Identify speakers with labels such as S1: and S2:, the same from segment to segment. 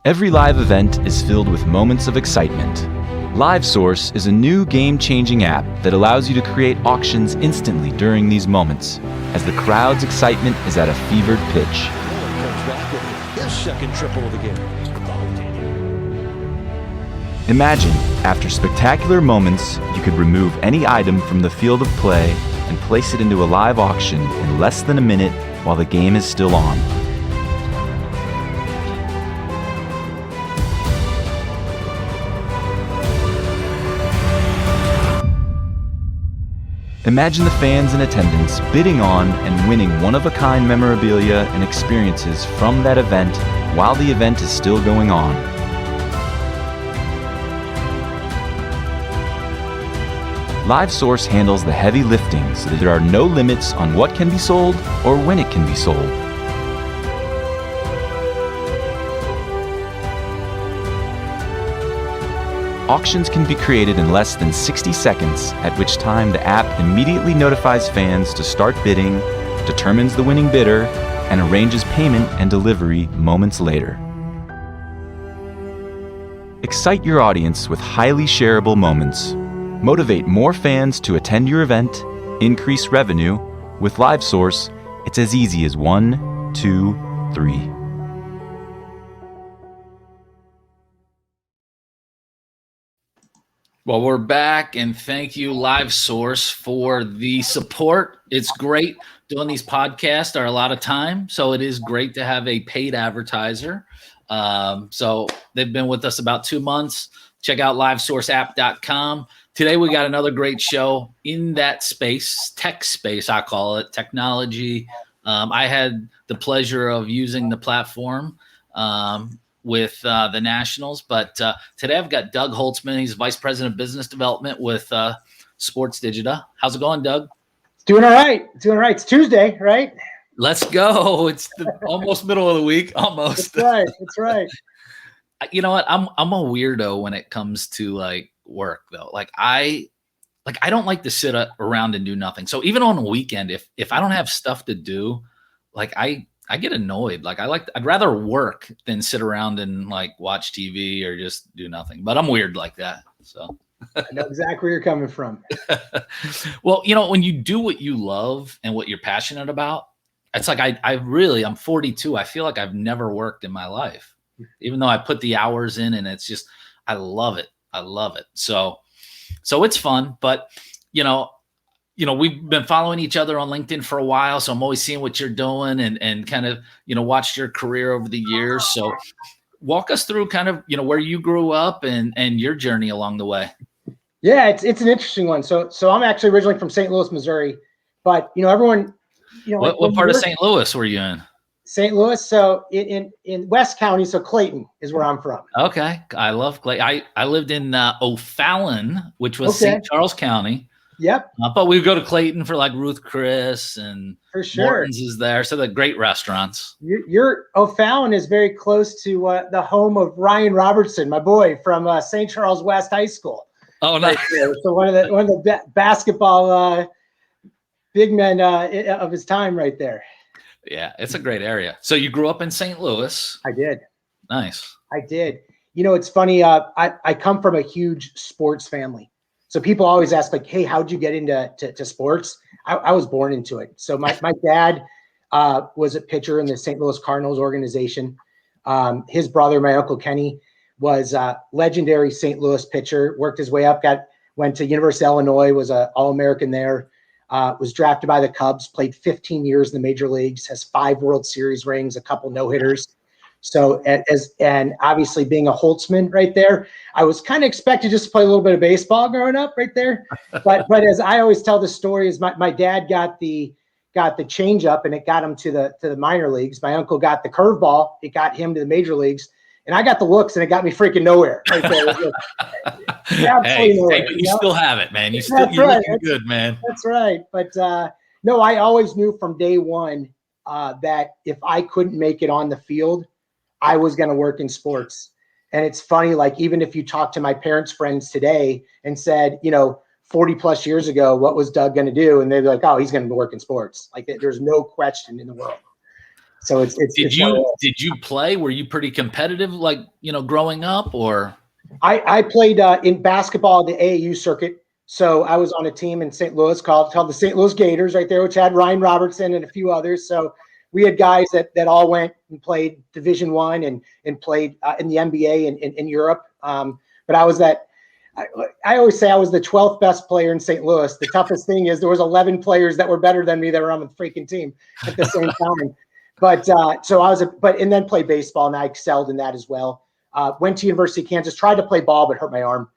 S1: Every live event is filled with moments of excitement. LiveSource is a new game-changing app that allows you to create auctions instantly during these moments, as the crowd's excitement is at a fevered pitch.
S2: Comes back with his second triple of the game.
S1: Imagine, after spectacular moments, you could remove any item from the field of play and place it into a live auction in less than a minute while the game is still on. Imagine the fans in attendance bidding on and winning one-of-a-kind memorabilia and experiences from that event while the event is still going on. LiveSource handles the heavy lifting so that there are no limits on what can be sold or when it can be sold. Auctions can be created in less than 60 seconds, at which time the app immediately notifies fans to start bidding, determines the winning bidder, and arranges payment and delivery moments later. Excite your audience with highly shareable moments. Motivate more fans to attend your event, increase revenue. With LiveSource, it's as easy as 1, 2, 3.
S3: Well, we're back, and thank you, LiveSource, for the support. It's great doing these podcasts are a lot of time, so it is great to have a paid advertiser. So they've been with us about 2 months. Check out livesourceapp.com. Today we got another great show in that space, tech space, I call it, technology. I had the pleasure of using the platform with the Nationals. But today I've got Doug Holtzman. He's Vice President of Business Development with Sportsdigita. How's it going, Doug?
S4: Doing all right. It's Tuesday, right?
S3: Let's go. It's almost middle of the week. Almost.
S4: That's right.
S3: You know what? I'm a weirdo when it comes to like work though. I don't like to sit around and do nothing. So even on a weekend, if I don't have stuff to do, like I get annoyed. I'd rather work than sit around and like watch TV or just do nothing. But I'm weird like that. So
S4: I know exactly where you're coming from.
S3: Well, when you do what you love and what you're passionate about, it's like I'm 42. I feel like I've never worked in my life, even though I put the hours in, and it's just I love it. So it's fun, but we've been following each other on LinkedIn for a while, so I'm always seeing what you're doing and kind of, watched your career over the years. So walk us through kind of, where you grew up and your journey along the way.
S4: Yeah, it's an interesting one. So I'm actually originally from St. Louis, Missouri, but everyone,
S3: what part of St. Louis were you in?
S4: St. Louis. So in West County, so Clayton is where I'm from.
S3: Okay. I love Clayton. I lived in O'Fallon, which was St. Charles County.
S4: Yep.
S3: But we go to Clayton for like Ruth Chris and
S4: for sure.
S3: Morton's is there. So the great restaurants.
S4: Your O'Fallon is very close to the home of Ryan Robertson, my boy from St. Charles West High School.
S3: Oh, nice.
S4: Right, so one of the basketball big men of his time right there.
S3: Yeah, it's a great area. So you grew up in St. Louis.
S4: I did.
S3: Nice.
S4: I did. It's funny. I come from a huge sports family. So people always ask like, hey, how'd you get into sports? I was born into it. So my dad was a pitcher in the St. Louis Cardinals organization. His brother, my Uncle Kenny, was a legendary St. Louis pitcher, worked his way up, went to University of Illinois, was an All-American there, was drafted by the Cubs, played 15 years in the major leagues, has 5 World Series rings, a couple no-hitters. So and obviously being a Holtzman right there, I was kind of expected just to play a little bit of baseball growing up right there. But as I always tell the story is my dad got the changeup and it got him to the minor leagues. My uncle got the curveball, it got him to the major leagues. And I got the looks and it got me freaking nowhere right there.
S3: Hey, nowhere, but you still have it, man. You're looking good, man.
S4: That's right. But no, I always knew from day one that if I couldn't make it on the field, I was going to work in sports. And it's funny, like, even if you talk to my parents' friends today and said, 40 plus years ago, what was Doug going to do? And they'd be like, oh, he's going to work in sports. Like, there's no question in the world. So it's
S3: did you play? Were you pretty competitive, like, growing up, or?
S4: I played in basketball, the AAU circuit. So I was on a team in St. Louis called the St. Louis Gators right there, which had Ryan Robertson and a few others. So we had guys that all went and played Division I and played in the NBA and in Europe. But I was I always say I was the 12th best player in St. Louis. The toughest thing is there was 11 players that were better than me that were on the freaking team at the same time. But so I was and then played baseball, and I excelled in that as well. Went to University of Kansas, tried to play ball, but hurt my arm.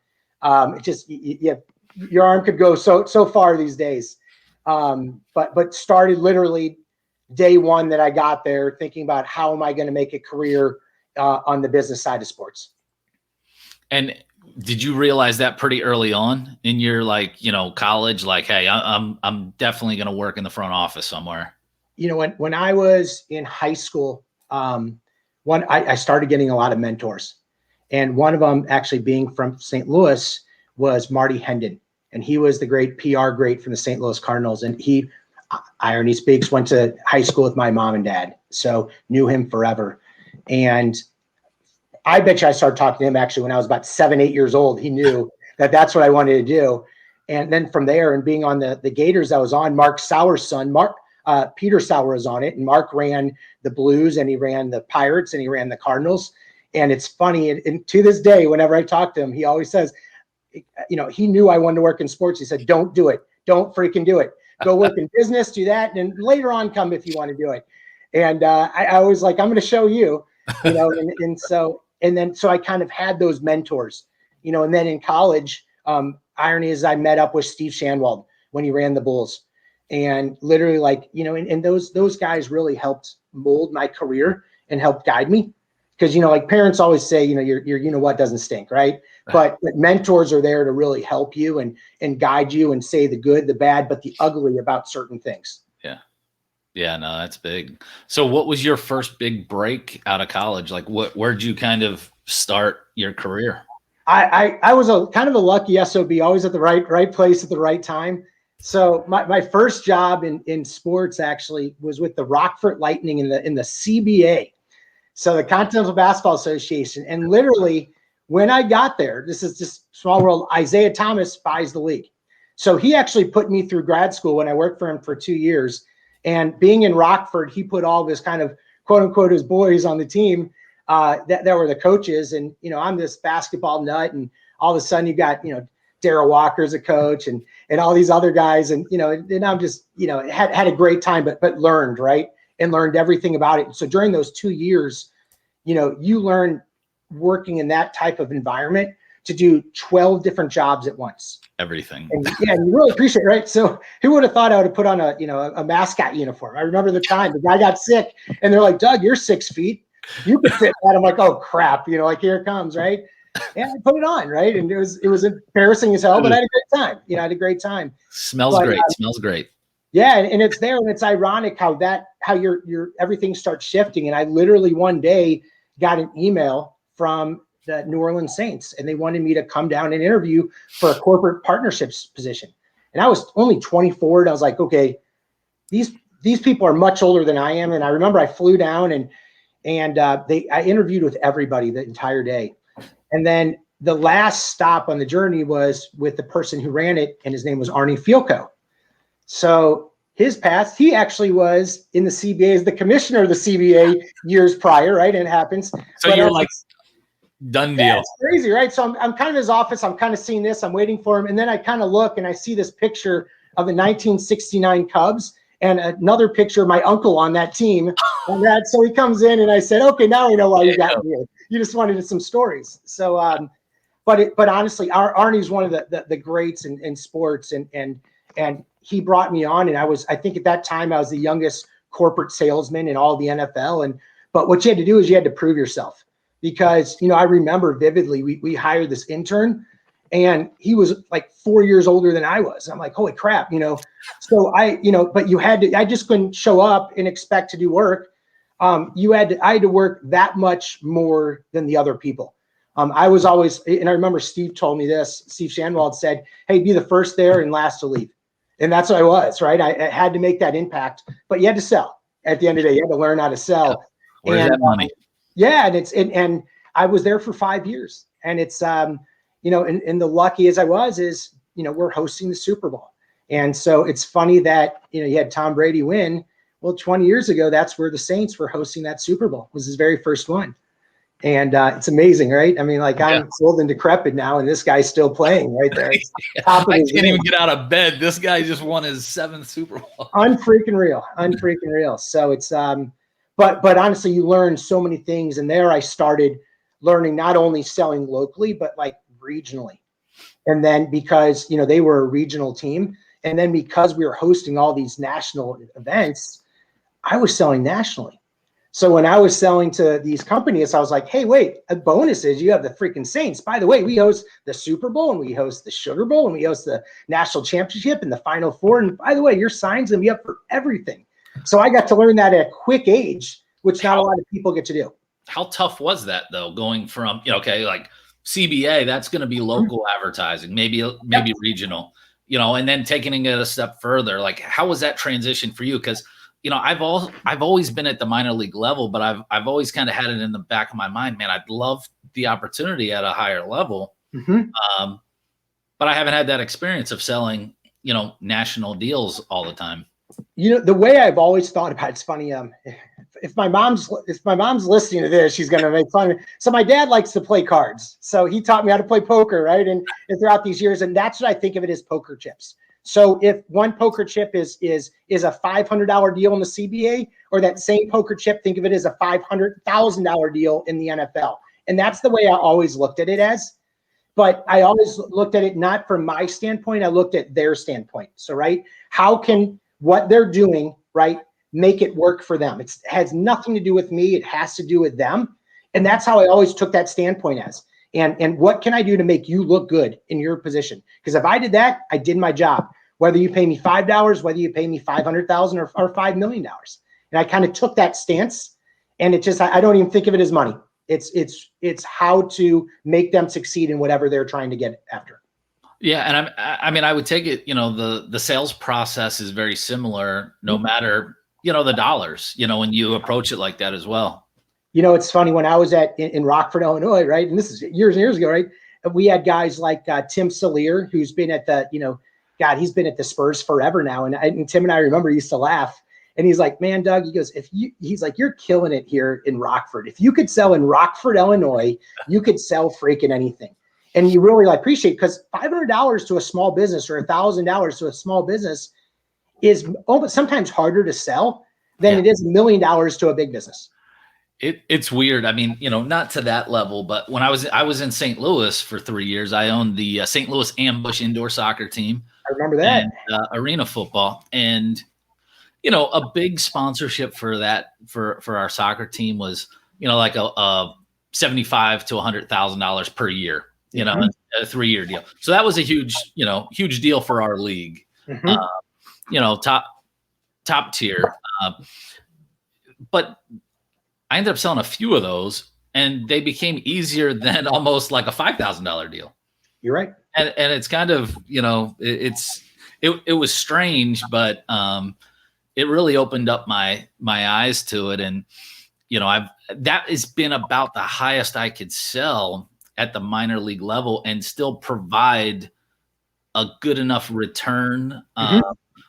S4: It just your arm could go so far these days. But started literally day one that I got there thinking about how am I going to make a career on the business side of sports. And
S3: did you realize that pretty early on in your college? Like, hey, I'm definitely going to work in the front office somewhere.
S4: When I was in high school, I started getting a lot of mentors, and one of them actually being from St. Louis was Marty Hendon, and he was the great PR great from the St. Louis Cardinals. And he, irony speaks, went to high school with my mom and dad, so knew him forever. And I bet you I started talking to him actually when I was about 7-8 years old. He knew that's what I wanted to do. And then from there, and being on the Gators I was on, Mark Sauer's son, Peter Sauer was on it, and Mark ran the Blues, and he ran the Pirates, and he ran the Cardinals. And it's funny, and to this day, whenever I talk to him, he always says, he knew I wanted to work in sports. He said, don't do it. Don't freaking do it. Go work in business, do that, and later on come if you want to do it. And I was like, I'm going to show you, so I kind of had those mentors, and then in college, irony is I met up with Steve Shanwald when he ran the Bulls. And literally and those guys really helped mold my career and help guide me. Because, parents always say, your what doesn't stink, right? But mentors are there to really help you and guide you and say the good, the bad, but the ugly about certain things.
S3: Yeah. Yeah, no, that's big. So what was your first big break out of college? Like where'd you kind of start your career?
S4: I was a kind of a lucky SOB, always at the right place at the right time. So my first job in sports actually was with the Rockford Lightning in the CBA, so the Continental Basketball Association. And literally, when I got there, this is just small world. Isaiah Thomas buys the league, so he actually put me through grad school when I worked for him for 2 years. And being in Rockford, he put all this kind of quote unquote his boys on the team that were the coaches. And I'm this basketball nut, and all of a sudden you got Darryl Walker's a coach and all these other guys. And, and I'm just, had a great time, but learned, right. And learned everything about it. So during those 2 years, you learn working in that type of environment to do 12 different jobs at once.
S3: Everything.
S4: And you really appreciate it, right? So who would have thought I would have put on a mascot uniform? I remember the time the guy got sick and they're like, Doug, you're 6 feet. You could fit that. I'm like, oh crap. Here it comes. Right. And I put it on, right? And it was embarrassing as hell, but I had a great time. I had a great time.
S3: Smells great. Smells great.
S4: Yeah, and it's there, and it's ironic how your everything starts shifting. And I literally one day got an email from the New Orleans Saints, and they wanted me to come down and interview for a corporate partnerships position. And I was only 24, and I was like, okay, these people are much older than I am. And I remember I flew down and I interviewed with everybody the entire day. And then the last stop on the journey was with the person who ran it, and his name was Arnie Fielko. So his past, he actually was in the CBA as the commissioner of the CBA years prior, right? And it happens.
S3: So you're like, done deal.
S4: Yeah, it's crazy, right? So I'm kind of in his office. I'm kind of seeing this. I'm waiting for him. And then I kind of look and I see this picture of the 1969 Cubs and another picture of my uncle on that team. And so he comes in and I said, okay, now I know why you got me here. You just wanted some stories. So, but honestly, Arnie's one of the greats in sports, and he brought me on, and I think at that time I was the youngest corporate salesman in all the NFL. But what you had to do is you had to prove yourself, because, I remember vividly, we hired this intern, and he was like 4 years older than I was. I'm like, holy crap, so but I just couldn't show up and expect to do work. I had to work that much more than the other people. I was always, and I remember Steve told me this, Steve Shanwald said, hey, be the first there and last to leave. And that's what I was, right? I had to make that impact, but you had to sell. at the end of the day. You had to learn how to sell.
S3: Where's that money?
S4: Yeah. And I was there for 5 years, and it's, you know, and the lucky as I was is, you know, we're hosting the Super Bowl. And so it's funny that, you know, you had Tom Brady win. Well, 20 years ago, that's where the Saints were hosting that Super Bowl. It was his very first one. And it's amazing, right? I mean, like, I'm old and decrepit now, and this guy's still playing right there.
S3: I can't even get out of bed. This guy just won his 7th Super Bowl.
S4: Unfreaking real. So it's but honestly, you learn so many things, and there I started learning not only selling locally, but like regionally. And then because, you know, they were a regional team, and then because we were hosting all these national events, I was selling nationally. So when I was selling to these companies, I was like, hey, wait, a bonus is you have the freaking Saints. By the way, we host the Super Bowl, and we host the Sugar Bowl, and we host the national championship and the Final Four. And by the way, your sign's gonna be up for everything. So I got to learn that at a quick age, which not a lot of people get to do.
S3: How tough was that though? Going from, you know, okay, like CBA, that's going to be local advertising, maybe regional, you know, and then taking it a step further. Like, how was that transition for you? Because, you know, I've always been at the minor league level, but I've always kind of had it in the back of my mind, man, I'd love the opportunity at a higher level. But I haven't had that experience of selling, you know, national deals all the time.
S4: You know, the way I've always thought about it's funny. If my mom's listening to this, she's gonna make fun of me. So my dad likes to play cards, so he taught me how to play poker, right? And throughout these years, and that's what I think of it as poker chips. So if one poker chip is a $500 deal in the CBA, or that same poker chip, think of it as a $500,000 deal in the NFL. And that's the way I always looked at it as. But I always looked at it not from my standpoint, I looked at their standpoint. So, right, how can what they're doing, right, make it work for them? It has nothing to do with me. It has to do with them. And that's how I always took that standpoint as. And what can I do to make you look good in your position? Because if I did that, I did my job. Whether you pay me $5, whether you pay me $500,000 or $5 million. And I kind of took that stance, and it just, I don't even think of it as money. It's how to make them succeed in whatever they're trying to get after.
S3: Yeah. And I mean, I would take it, you know, the sales process is very similar, no matter, you know, the dollars, you know, when you approach it like that as well. You
S4: know, it's funny, when I was in Rockford, Illinois, right? And this is years and years ago, right? We had guys like Tim Salier, who's been at the, you know, God, he's been at the Spurs forever now. And Tim and I remember used to laugh. And he's like, man, Doug, he goes, he's like, you're killing it here in Rockford. If you could sell in Rockford, Illinois, you could sell freaking anything. And you really appreciate, because $500 to a small business or $1,000 to a small business is sometimes harder to sell than it is $1 million to a big business.
S3: It's weird. I mean, you know, not to that level, but when I was in St. Louis for 3 years, I owned the St. Louis Ambush indoor soccer team.
S4: I remember that.
S3: And, arena football. And, you know, a big sponsorship for that, for our soccer team was, you know, like a $75,000 to $100,000 per year, you know, a 3-year deal. So that was a huge deal for our league, you know, top tier. But I ended up selling a few of those, and they became easier than almost like a $5,000 deal.
S4: You're right.
S3: And it's kind of, you know, it was strange, but it really opened up my eyes to it. And, you know, that has been about the highest I could sell at the minor league level and still provide a good enough return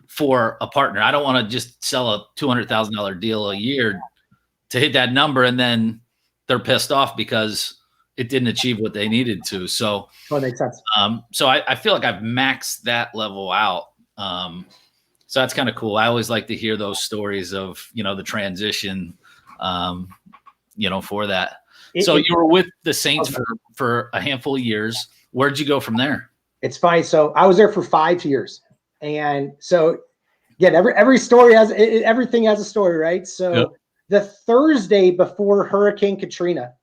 S3: for a partner. I don't want to just sell a $200,000 deal a year to hit that number, and then they're pissed off because it didn't achieve what they needed to. So
S4: that makes sense.
S3: So I feel like I've maxed that level out. So that's kind of cool. I always like to hear those stories of, you know, the transition, you know, for that. So you were with the Saints for a handful of years. Where'd you go from there?
S4: It's funny. So I was there for 5 years. And so again, every story everything has a story, right? So the Thursday before Hurricane Katrina,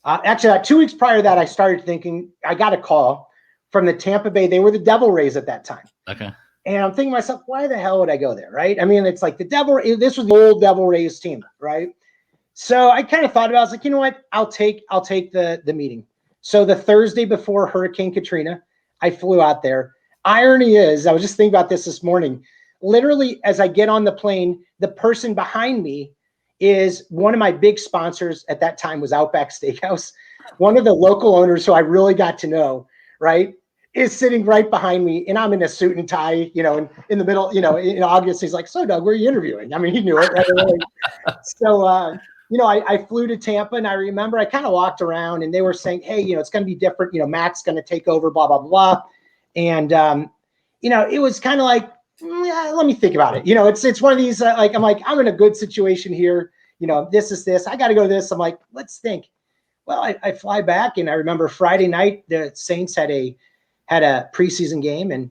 S4: actually 2 weeks prior to that, I started thinking, I got a call from the Tampa Bay. They were the Devil Rays at that time.
S3: Okay.
S4: And I'm thinking to myself, why the hell would I go there, right? I mean, it's like this was the old Devil Rays team, right? So I kind of thought about it. I was like, you know what? I'll take the meeting. So the Thursday before Hurricane Katrina, I flew out there. Irony is, I was just thinking about this morning. literally, as I get on the plane, the person behind me is one of my big sponsors at that time was Outback Steakhouse. One of the local owners who I really got to know, right, is sitting right behind me, and I'm in a suit and tie, in the middle, in August. He's like, "So, Doug, where are you interviewing?" I mean, he knew it right away. So, I flew to Tampa, and I remember I kind of walked around, and they were saying, "Hey, it's going to be different. Matt's going to take over, blah, blah, blah." And, it was kind of like, let me think about it. It's one of these, I'm like, I'm in a good situation here. This is this. I got to go to this. I'm like, let's think. Well, I fly back, and I remember Friday night, the Saints had a preseason game, and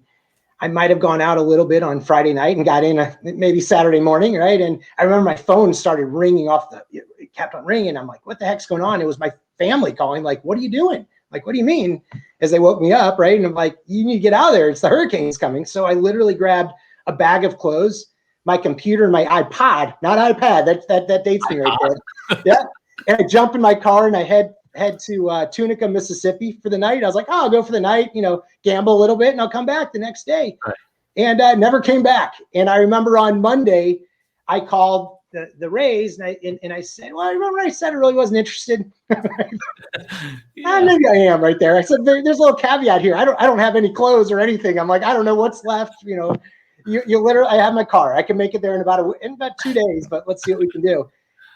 S4: I might have gone out a little bit on Friday night and got in maybe Saturday morning, right? And I remember my phone started ringing it kept on ringing. I'm like, what the heck's going on? It was my family calling, like, what are you doing? Like, what do you mean? As they woke me up, right? And I'm like, you need to get out of there. It's the hurricane's coming. So I literally grabbed a bag of clothes, my computer, and my iPod, not iPad. That dates me right there. Yeah. And I jump in my car and I head to Tunica, Mississippi for the night. I was like, oh, I'll go for the night, gamble a little bit, and I'll come back the next day. Right. And never came back. And I remember on Monday, I called the Rays, and I said, well, I remember I said I really wasn't interested. Yeah. Maybe I am right there. I said, there's a little caveat here. I don't have any clothes or anything. I'm like, I don't know what's left. You literally, I have my car. I can make it there in about 2 days, but let's see what we can do.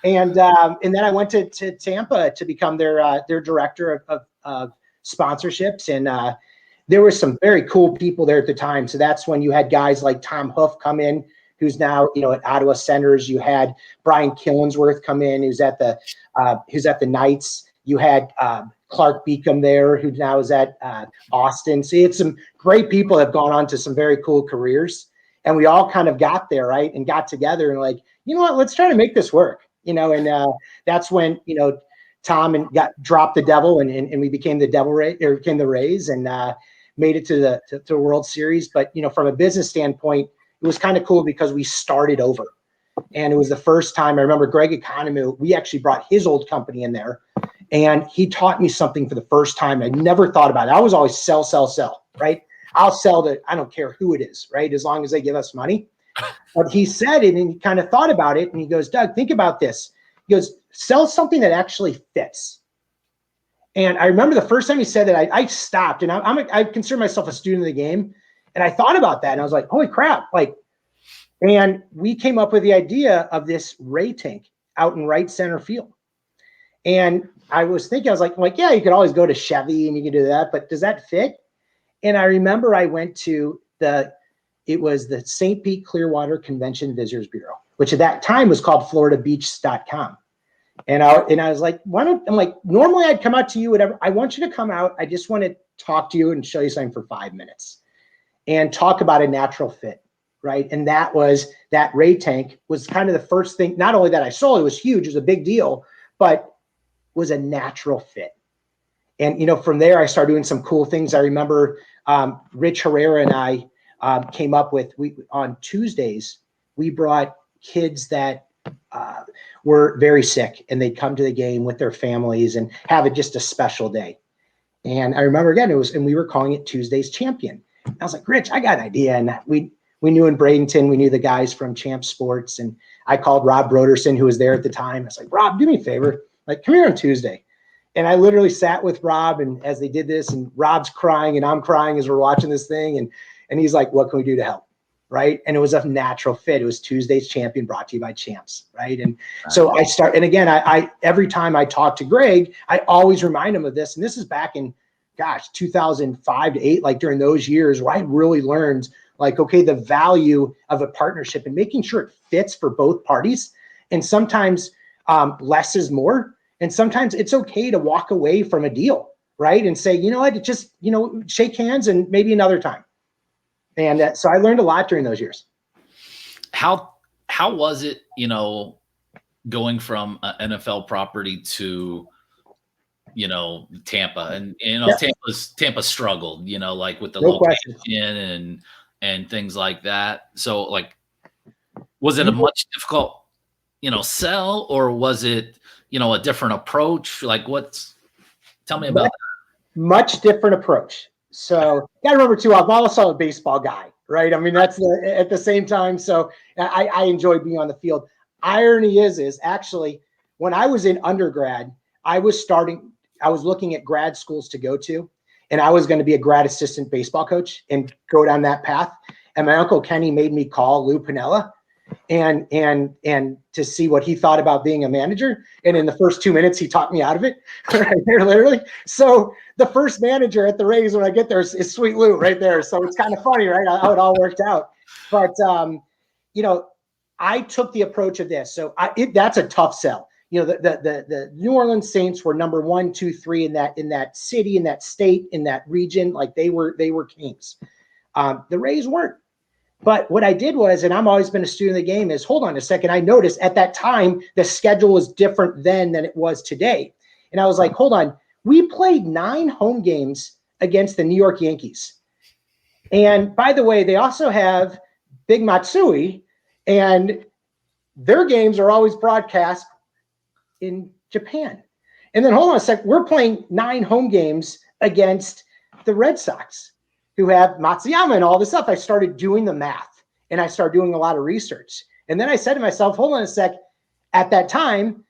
S4: And then I went to Tampa to become their director of sponsorships. And there were some very cool people there at the time. So that's when you had guys like Tom Hoof come in, who's now, at Ottawa Senators. You had Brian Killingsworth come in, who's at the Knights. You had Clark Beacom there, who now is at Austin. So you had some great people that have gone on to some very cool careers. And we all kind of got there, right? And got together and like, you know what, let's try to make this work. And that's when, Tom dropped the devil and we became became the Rays and made it to the World Series. But, from a business standpoint, it was kind of cool because we started over. And it was the first time I remember Greg Economou, we actually brought his old company in there, and he taught me something for the first time. I never thought about it. I was always sell, right? I'll sell to, I don't care who it is, right? As long as they give us money. But he said it and he kind of thought about it and he goes, Doug, think about this. He goes, sell something that actually fits. And I remember the first time he said that, I stopped, and I consider myself a student of the game. And I thought about that and I was like, holy crap. And we came up with the idea of this Ray tank out in right center field. And I was thinking, I was like, yeah, you could always go to Chevy and you can do that, but does that fit? And I remember I went to it was the St. Pete Clearwater Convention Visitors Bureau, which at that time was called FloridaBeach.com. And I was like, normally I'd come out to you, whatever. I want you to come out. I just want to talk to you and show you something for 5 minutes and talk about a natural fit. Right. And that Ray tank was kind of the first thing, not only that I sold, it was huge, it was a big deal, but was a natural fit. And, from there, I started doing some cool things. I remember Rich Herrera and I came up with, on Tuesdays, we brought kids that were very sick, and they'd come to the game with their families and have it just a special day. And I remember again, and we were calling it Tuesday's Champion. And I was like, Rich, I got an idea. And we knew in Bradenton, we knew the guys from Champ Sports. And I called Rob Broderson, who was there at the time. I was like, Rob, do me a favor. Come here on Tuesday. And I literally sat with Rob, and as they did this, and Rob's crying and I'm crying as we're watching this thing. And he's like, what can we do to help? Right. And it was a natural fit. It was Tuesday's Champion, brought to you by Champs. Right. And so I start, and again, I every time I talk to Greg, I always remind him of this. And this is back in, 2005 to 2008, during those years where I really learned okay, the value of a partnership and making sure it fits for both parties. And sometimes less is more. And sometimes it's okay to walk away from a deal, right? And say, you know what, just, shake hands and maybe another time. And so I learned a lot during those years. How
S3: was it, going from an NFL property to, Tampa? And, yeah. Tampa struggled, with the location and things like that. So was it a much difficult, sell, or was it, a different approach? Tell me about that.
S4: Much different approach. So you gotta remember too, I'm also a baseball guy, right? I mean, that's at the same time. So I enjoy being on the field. Irony is actually when I was in undergrad, I was looking at grad schools to go to, and I was going to be a grad assistant baseball coach and go down that path. And my uncle Kenny made me call Lou Piniella and to see what he thought about being a manager. And in the first 2 minutes, he talked me out of it right there, literally. So the first manager at the Rays when I get there is Sweet Lou right there. So it's kind of funny, right? How it all worked out. But, I took the approach of this. So that's a tough sell. The New Orleans Saints were number 1, 2, 3 in that city, in that state, in that region. Like they were kings. The Rays weren't. But what I did was, and I've always been a student of the game, is hold on a second. I noticed at that time the schedule was different then than it was today. And I was like, hold on. We played 9 home games against the New York Yankees. And by the way, they also have Big Matsui, and their games are always broadcast in Japan. And then hold on a sec. We're playing 9 home games against the Red Sox, who have Matsuyama and all this stuff. I started doing the math, and I started doing a lot of research. And then I said to myself, hold on a sec. At that time,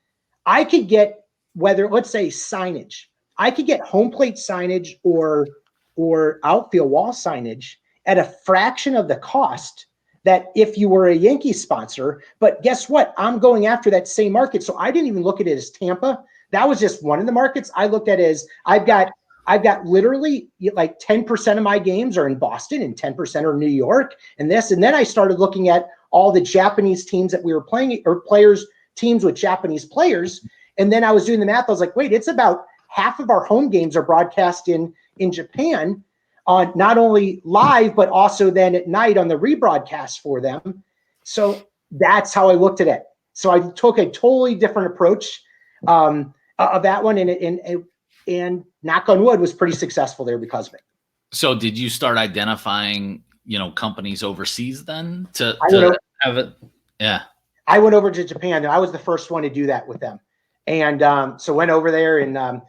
S4: I could get let's say signage. I could get home plate signage or outfield wall signage at a fraction of the cost that if you were a Yankee sponsor. But guess what? I'm going after that same market. So I didn't even look at it as Tampa. That was just one of the markets. I looked at it as I've got literally like 10% of my games are in Boston and 10% are New York and this. And then I started looking at all the Japanese teams that we were playing, or teams with Japanese players. And then I was doing the math. I was like, wait, it's about half of our home games are broadcast in Japan on not only live, but also then at night on the rebroadcast for them. So that's how I looked at it. So I took a totally different approach of that one. And knock on wood, was pretty successful there because of it.
S3: So did you start identifying, companies overseas then to have it? Yeah.
S4: I went over to Japan, and I was the first one to do that with them. And so went over there and,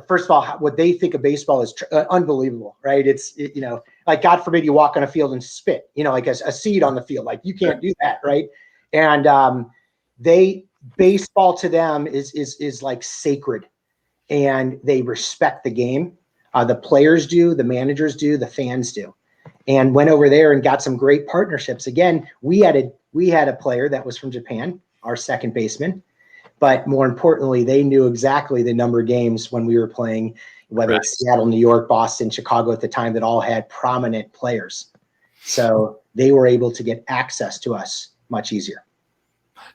S4: first of all, what they think of baseball is unbelievable, right? It's like, God forbid you walk on a field and spit, like a seed on the field. Like you can't do that, right? And baseball to them is like sacred. And they respect the game. The players do, the managers do, the fans do. And went over there and got some great partnerships. Again, we had a player that was from Japan, our second baseman. But more importantly, they knew exactly the number of games when we were playing, whether it's Seattle, New York, Boston, Chicago at the time, that all had prominent players. So they were able to get access to us much easier.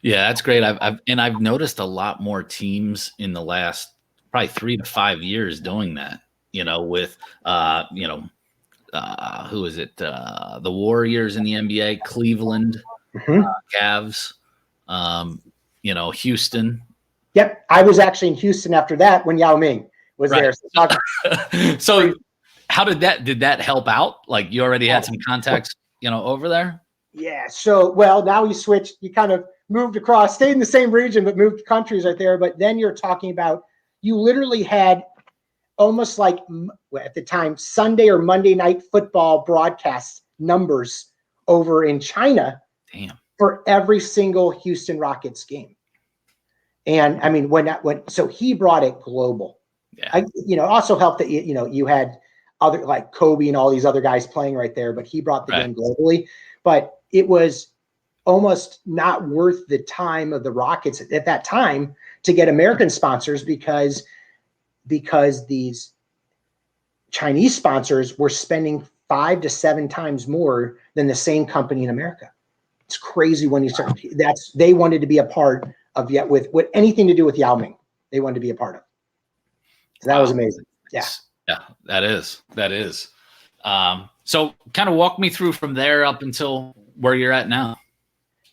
S3: Yeah, that's great. I've noticed a lot more teams in the last probably 3 to 5 years doing that, with, who is it? The Warriors in the NBA, Cleveland, Cavs, Houston.
S4: Yep. I was actually in Houston after that when Yao Ming was there.
S3: So how did that help out? Like you already had some contacts, over there?
S4: Yeah. So, now you switched, you kind of moved across, stayed in the same region, but moved countries right there. But then you're talking about, you literally had almost like at the time, Sunday or Monday night football broadcast numbers over in China.
S3: Damn.
S4: For every single Houston Rockets game. And I mean, so he brought it global.
S3: Yeah.
S4: Also helped that, you had other like Kobe and all these other guys playing right there, but he brought the game globally. But it was almost not worth the time of the Rockets at that time to get American sponsors because these Chinese sponsors were spending 5 to 7 times more than the same company in America. It's crazy when you start. They wanted to be a part of with anything to do with Yao Ming. They wanted to be a part of. So that was amazing. Yeah.
S3: Yeah, that is. So kind of walk me through from there up until where you're at now.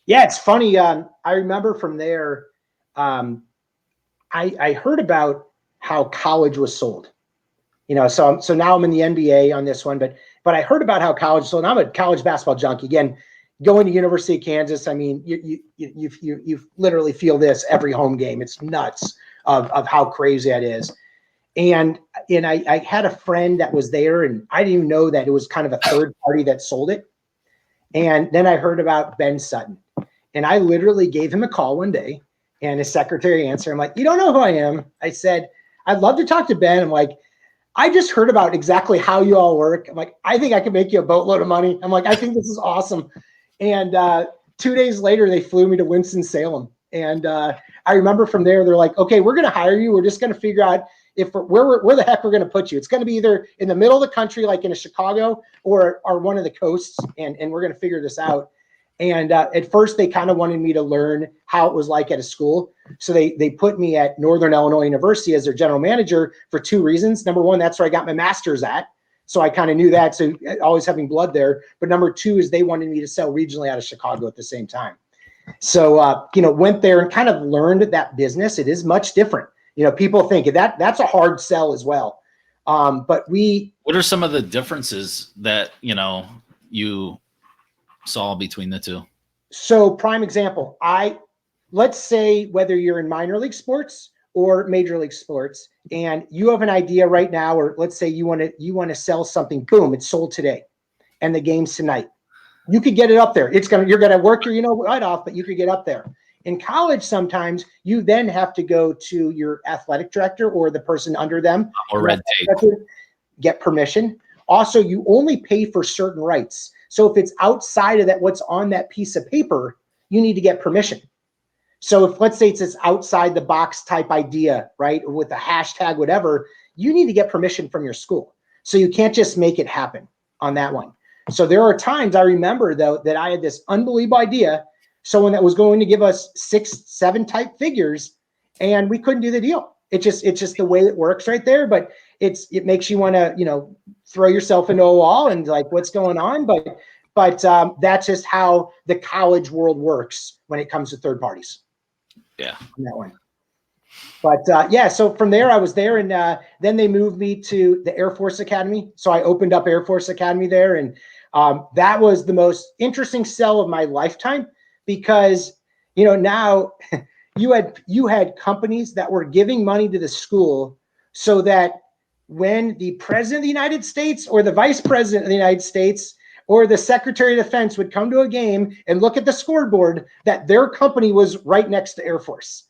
S4: Yeah, it's funny. I remember from there, I heard about how college was sold. So now I'm in the NBA on this one, but I heard about how college was sold. And I'm a college basketball junkie. Again, going to University of Kansas, I mean, you literally feel this every home game. It's nuts of how crazy that is. And I had a friend that was there, and I didn't even know that it was kind of a third party that sold it. And then I heard about Ben Sutton, and I literally gave him a call one day, and his secretary answered. I'm like, you don't know who I am. I said, I'd love to talk to Ben. I'm like, I just heard about exactly how you all work. I'm like, I think I can make you a boatload of money. I'm like, I think this is awesome. And 2 days later, they flew me to Winston-Salem. And I remember from there, they're like, okay, we're going to hire you. We're just going to figure out where the heck we're going to put you. It's going to be either in the middle of the country, like in a Chicago, or one of the coasts, and we're going to figure this out. And at first, they kind of wanted me to learn how it was like at a school. So they put me at Northern Illinois University as their general manager for 2 reasons. Number one, that's where I got my master's at. So I kind of knew that. So always having blood there. But number 2 is they wanted me to sell regionally out of Chicago at the same time. So, went there and kind of learned that business. It is much different. People think that's a hard sell as well. But
S3: what are some of the differences that, you saw between the two?
S4: So prime example, let's say whether you're in minor league sports or major league sports, and you have an idea right now, or let's say you want to sell something, boom, it's sold today, and the game's tonight. You could get it up there. You're gonna work your right off, but you could get up there. In college, sometimes you then have to go to your athletic director or the person under them,
S3: or red tape,
S4: get permission. Also, you only pay for certain rights. So if it's outside of that, what's on that piece of paper, you need to get permission. So if, let's say it's this outside the box type idea, right, or with a hashtag, whatever, you need to get permission from your school. So you can't just make it happen on that one. So there are times I remember, though, that I had this unbelievable idea, someone that was going to give us 6, 7 type figures, and we couldn't do the deal. It's just the way it works right there. But it makes you want to, throw yourself into a wall and like, what's going on? But that's just how the college world works when it comes to third parties.
S3: Yeah.
S4: On that one. But yeah, so from there I was there, and then they moved me to the Air Force Academy. So I opened up Air Force Academy there, and that was the most interesting sell of my lifetime, because now you had companies that were giving money to the school so that when the president of the United States or the vice president of the United States or the secretary of defense would come to a game and look at the scoreboard, that their company was right next to Air Force.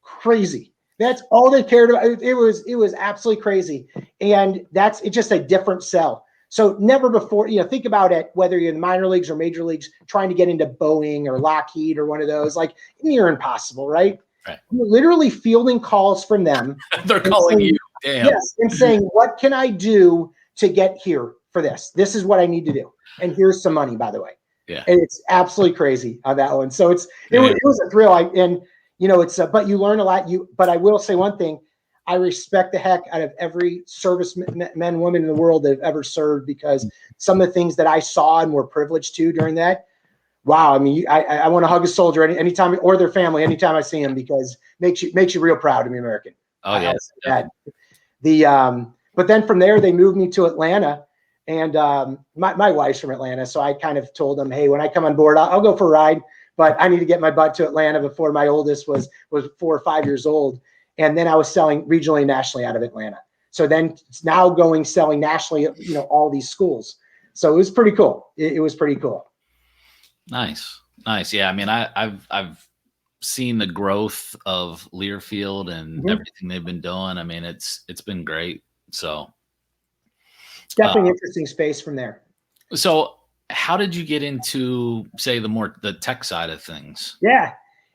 S4: Crazy. That's all they cared about. It was absolutely crazy. And it's just a different sell. So never before, think about it, whether you're in the minor leagues or major leagues, trying to get into Boeing or Lockheed or one of those, like near impossible, right?
S3: Right.
S4: You're literally fielding calls from them.
S3: They're calling you. Damn.
S4: Yes, and saying, what can I do to get here for this? This is what I need to do. And here's some money, by the way.
S3: Yeah.
S4: And it's absolutely crazy on that one. So it was a thrill. But you learn a lot. But I will say one thing. I respect the heck out of every service men, women in the world that have ever served, because some of the things that I saw and were privileged to during that. Wow. I mean, I want to hug a soldier anytime, or their family, anytime I see them, because makes you real proud to be American.
S3: Oh, yes.
S4: But then from there, they moved me to Atlanta, and my wife's from Atlanta. So I kind of told them, hey, when I come on board, I'll go for a ride, but I need to get my butt to Atlanta before my oldest was 4 or 5 years old. And then I was selling regionally and nationally out of Atlanta. So then it's now selling nationally, all these schools. So it was pretty cool. It was pretty cool.
S3: Nice. Yeah. I mean, I've seen the growth of Learfield and everything they've been doing. I mean, it's been great. So
S4: definitely interesting space from there.
S3: So how did you get into, say, the tech side of things?
S4: Yeah,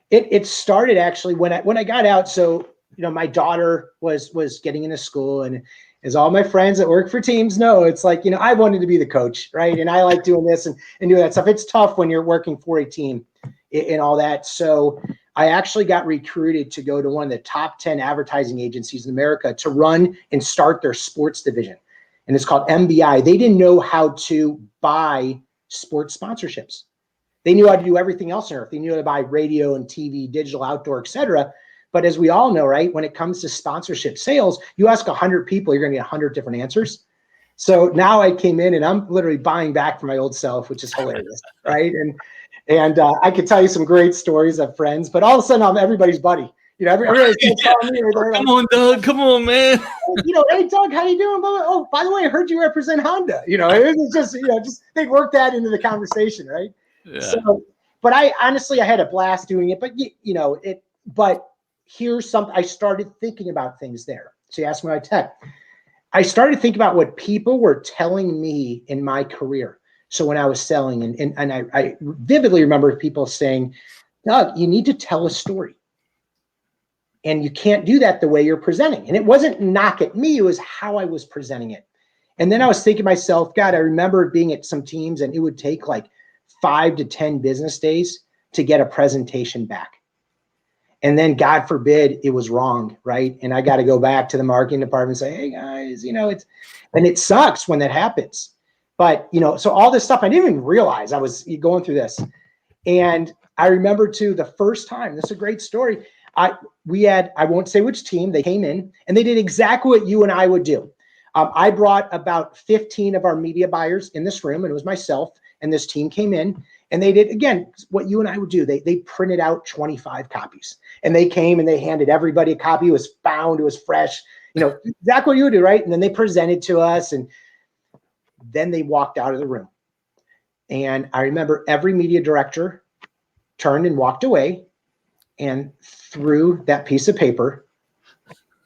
S4: it started actually when I got out. So, my daughter was getting into school, and as all my friends that work for teams know, it's like, I wanted to be the coach, right? And I like doing this and doing that stuff. It's tough when you're working for a team and all that. So I actually got recruited to go to one of the top 10 advertising agencies in America to run and start their sports division. And it's called MBI. They didn't know how to buy sports sponsorships. They knew how to do everything else on earth. They knew how to buy radio and TV, digital, outdoor, et cetera. But as we all know, right, when it comes to sponsorship sales, you ask 100 people, you're going to get 100 different answers. So now I came in and I'm literally buying back from my old self, which is hilarious, right? And I could tell you some great stories of friends, but all of a sudden I'm everybody's buddy. Everybody's calling me.
S3: Come on, Doug. Come on, man.
S4: Hey, Doug, how you doing? Oh, by the way, I heard you represent Honda. It was just they worked that into the conversation, right?
S3: Yeah.
S4: So, but I had a blast doing it. But here's something. I started thinking about things there. So you asked me about tech. I started thinking about what people were telling me in my career. So when I was selling, and I vividly remember people saying, Doug, you need to tell a story. And you can't do that the way you're presenting. And it wasn't knock at me, it was how I was presenting it. And then I was thinking to myself, God, I remember being at some teams and it would take like 5 to 10 business days to get a presentation back. And then God forbid it was wrong, right? And I got to go back to the marketing department and say, hey guys, and it sucks when that happens. But, so all this stuff, I didn't even realize I was going through this. And I remember too, the first time, this is a great story. I won't say which team, they came in and they did exactly what you and I would do. I brought about 15 of our media buyers in this room, and it was myself, and this team came in and they did, again, what you and I would do. They printed out 25 copies and they came and they handed everybody a copy. It was bound, it was fresh, exactly what you would do, right? And then they presented to us and then they walked out of the room. And I remember every media director turned and walked away and threw that piece of paper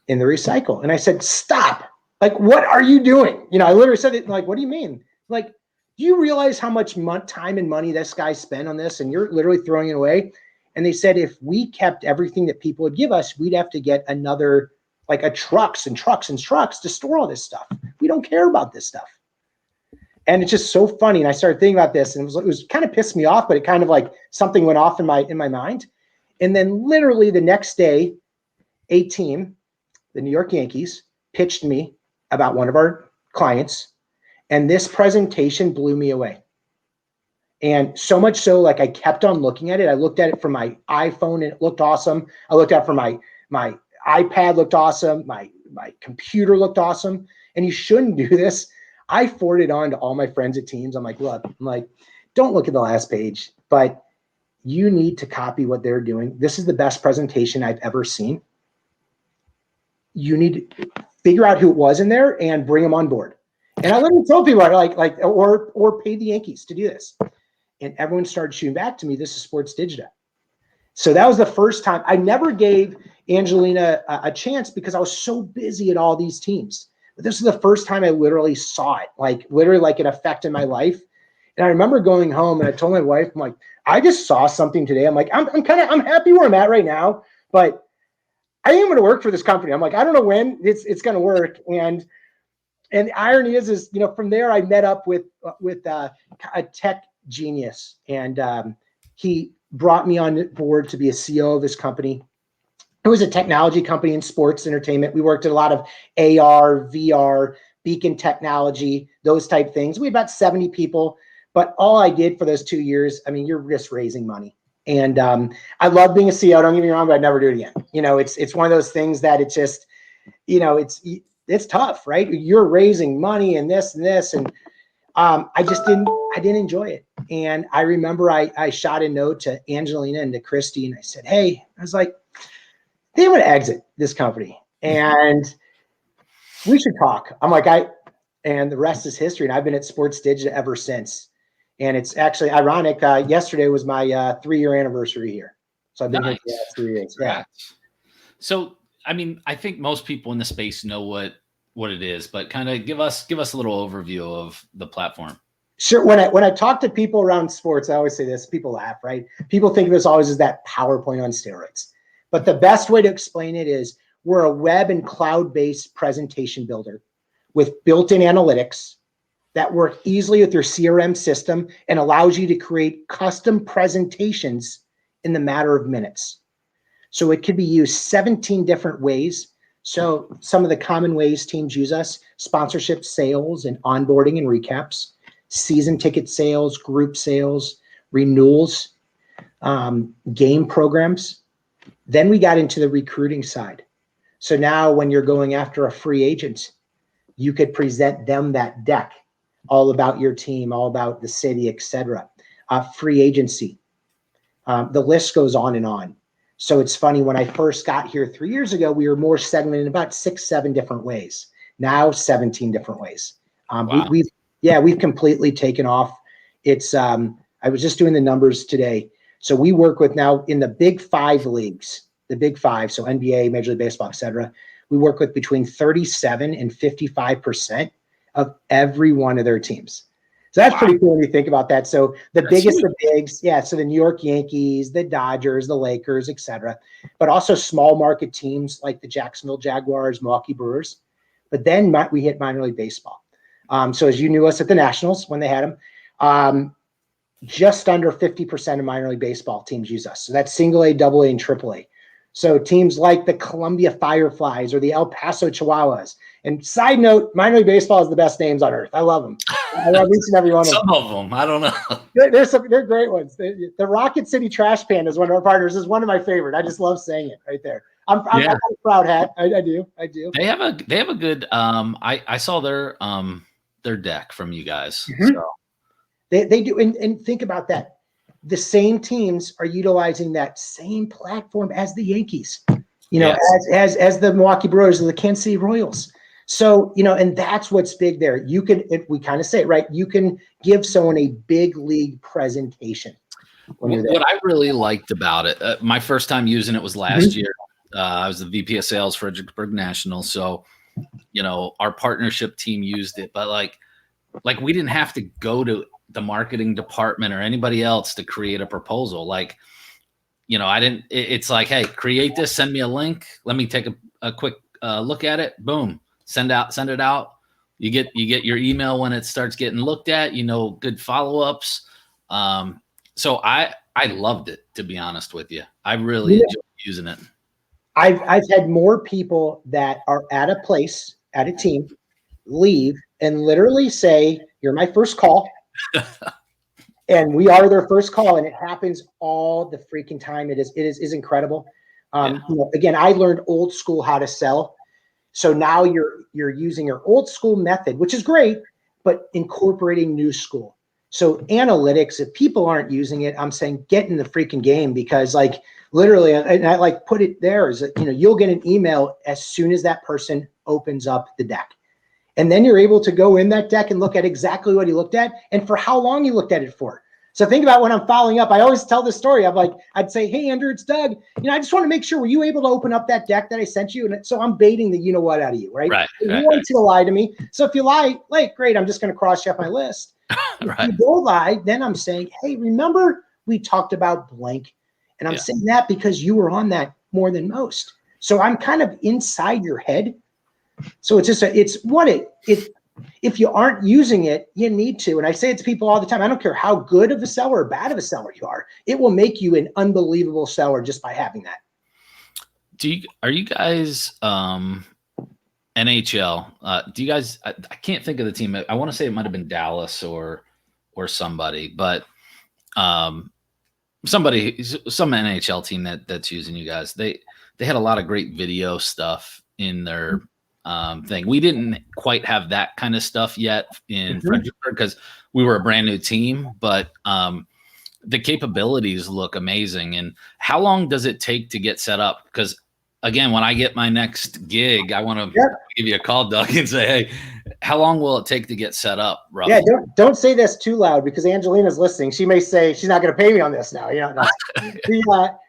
S4: in the recycle. And I said, stop. Like, what are you doing? I literally said it like, what do you mean? Like, do you realize how much time and money this guy spent on this? And you're literally throwing it away. And they said, if we kept everything that people would give us, we'd have to get another, like a trucks and trucks and trucks to store all this stuff. We don't care about this stuff. And it's just so funny. And I started thinking about this and it was kind of pissed me off, but it kind of like something went off in my mind. And then literally the next day, a team, the New York Yankees, pitched me about one of our clients. And this presentation blew me away. And so much so, like I kept on looking at it. I looked at it from my iPhone and it looked awesome. I looked at it from my iPad, looked awesome. My computer looked awesome. And you shouldn't do this. I forwarded on to all my friends at teams. I'm like, look, don't look at the last page, but you need to copy what they're doing. This is the best presentation I've ever seen. You need to figure out who it was in there and bring them on board. And I literally told people or pay the Yankees to do this. And everyone started shooting back to me. This is Sportsdigita. So that was the first time. I never gave Angelina a chance because I was so busy at all these teams. But this is the first time I literally saw it, like it affected my life. And I remember going home and I told my wife, I'm like, I just saw something today. I'm like, I'm happy where I'm at right now, but I am going to work for this company. I'm like, I don't know when it's going to work. And the irony is, from there I met up with a tech genius, and he brought me on board to be a CEO of his company. It was a technology company in sports entertainment. We worked at a lot of AR, VR, beacon technology, those type things. We had about 70 people, but all I did for those 2 years, you're just raising money. And I love being a CEO, don't get me wrong, but I'd never do it again. It's one of those things that it's just, it's tough, right? You're raising money and this, and I didn't enjoy it. And I remember I shot a note to Angelina and to Christy, and I said, hey, I was like, they want to exit this company and we should talk. I'm like, and the rest is history. And I've been at Sportsdigita ever since. And it's actually ironic. Yesterday was my 3-year anniversary here. So I've been here for the last 3 years. Yeah.
S3: So, I think most people in the space know what it is, but kind of give us a little overview of the platform.
S4: Sure. When I talk to people around sports, I always say this, people laugh, right? People think of us always as that PowerPoint on steroids. But the best way to explain it is we're a web and cloud-based presentation builder with built-in analytics that work easily with your CRM system and allows you to create custom presentations in the matter of minutes. So it could be used 17 different ways. So some of the common ways teams use us: sponsorship, sales, and onboarding and recaps, season ticket sales, group sales, renewals, game programs. Then we got into the recruiting side. So now when you're going after a free agent, you could present them that deck, all about your team, all about the city, etc. Free agency. The list goes on and on. So it's funny, when I first got here 3 years ago, we were more segmented in about 6, 7 different ways. Now 17 different ways.
S3: Wow.
S4: We've completely taken off. It's I was just doing the numbers today. So we work with, now in the big 5 leagues, the big 5, so NBA, Major League Baseball, et cetera, we work with between 37 and 55% of every one of their teams. So that's pretty cool when you think about that. So the biggest of bigs, so the New York Yankees, the Dodgers, the Lakers, et cetera, but also small market teams like the Jacksonville Jaguars, Milwaukee Brewers. But then we hit minor league baseball. So as you knew us at the Nationals when they had them, just under 50% of minor league baseball teams use us. So that's single A, double A, and triple A. So teams like the Columbia Fireflies or the El Paso Chihuahuas. And side note, minor league baseball is the best names on earth. I love them. I love each and every one of them.
S3: Some of them, I don't know.
S4: They're great ones. The Rocket City Trash Pan is one of our partners. Is one of my favorite. I just love saying it right there. I'm a proud hat. I do. They
S3: have a good. I saw their deck from you guys.
S4: Mm-hmm. So they do, and think about that. The same teams are utilizing that same platform as the Yankees, as the Milwaukee Brewers and the Kansas City Royals. So, and that's what's big there. You can, we kind of say it, right? You can give someone a big league presentation.
S3: What I really liked about it, my first time using it was last year. I was the VP of sales for Fredericksburg National. So, our partnership team used it, but like we didn't have to go to the marketing department or anybody else to create a proposal. Like, it's like, hey, create this, send me a link. Let me take a quick look at it. Boom. Send it out. You get your email when it starts getting looked at, good follow-ups. So I loved it, to be honest with you. I really enjoyed using it.
S4: I've had more people that are at a place, at a team, leave and literally say, "You're my first call." And we are their first call, and it happens all the freaking time. It is incredible. Again, I learned old school how to sell. So now you're using your old school method, which is great, but incorporating new school. So analytics, if people aren't using it, I'm saying get in the freaking game, because like literally, and I like put it there, is that, you'll get an email as soon as that person opens up the deck. And then you're able to go in that deck and look at exactly what he looked at and for how long you looked at it for. So think about when I'm following up, I always tell this story. I'd say, "Hey, Andrew, it's Doug. I just want to make sure, were you able to open up that deck that I sent you?" And so I'm baiting the what out of you, right?
S3: Right.
S4: You want you to lie to me. So if you lie, great, I'm just going to cross you off my list. If you don't lie, then I'm saying, "Hey, remember we talked about blank?" And I'm saying that because you were on that more than most. So I'm kind of inside your head. So it's just if you aren't using it, you need to. And I say it to people all the time. I don't care how good of a seller or bad of a seller you are. It will make you an unbelievable seller just by having that.
S3: Are you guys NHL? Do you guys? I can't think of the team. I want to say it might have been Dallas or somebody, but some NHL team that's using you guys. They had a lot of great video stuff in their thing. We didn't quite have that kind of stuff yet in Fredericksburg because we were a brand new team, but the capabilities look amazing. And how long does it take to get set up? Because again, when I get my next gig, I want to give you a call, Doug, and say, "Hey, how long will it take to get set up?" Roughly?
S4: Yeah, don't say this too loud, because Angelina's listening. She may say she's not going to pay me on this now.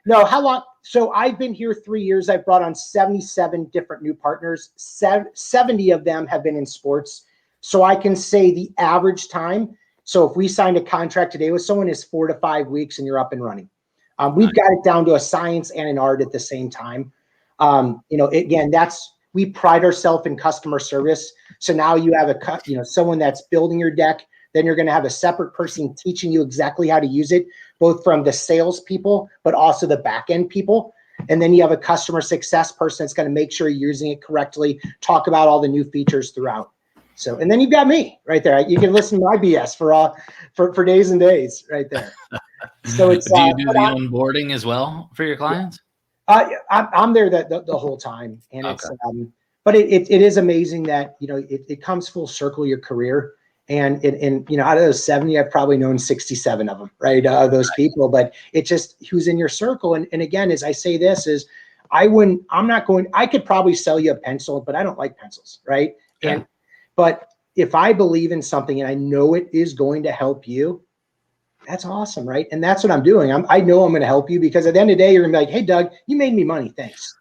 S4: No, how long? So I've been here 3 years. I've brought on 77 different new partners. 70 of them have been in sports. So I can say the average time. So if we signed a contract today with someone, is 4 to 5 weeks and you're up and running. We've got it down to a science and an art at the same time. Again, we pride ourselves in customer service. So now you have someone that's building your deck. Then you're going to have a separate person teaching you exactly how to use it, both from the sales people, but also the back end people. And then you have a customer success person that's going to make sure you're using it correctly, talk about all the new features throughout. So, and then you've got me right there. You can listen to my BS for days and days right there. So it's.
S3: Do you do the onboarding as well for your clients?
S4: I'm there the whole time, and it's. But it is amazing that it comes full circle your career, And out of those 70, I've probably known 67 of them, right? Those people, but it's just who's in your circle. And again, as I say this is, I could probably sell you a pencil, but I don't like pencils, right?
S3: Yeah.
S4: But if I believe in something and I know it is going to help you, that's awesome, right? And that's what I'm doing. I know I'm going to help you, because at the end of the day, you're going to be like, hey, Doug, you made me money. Thanks.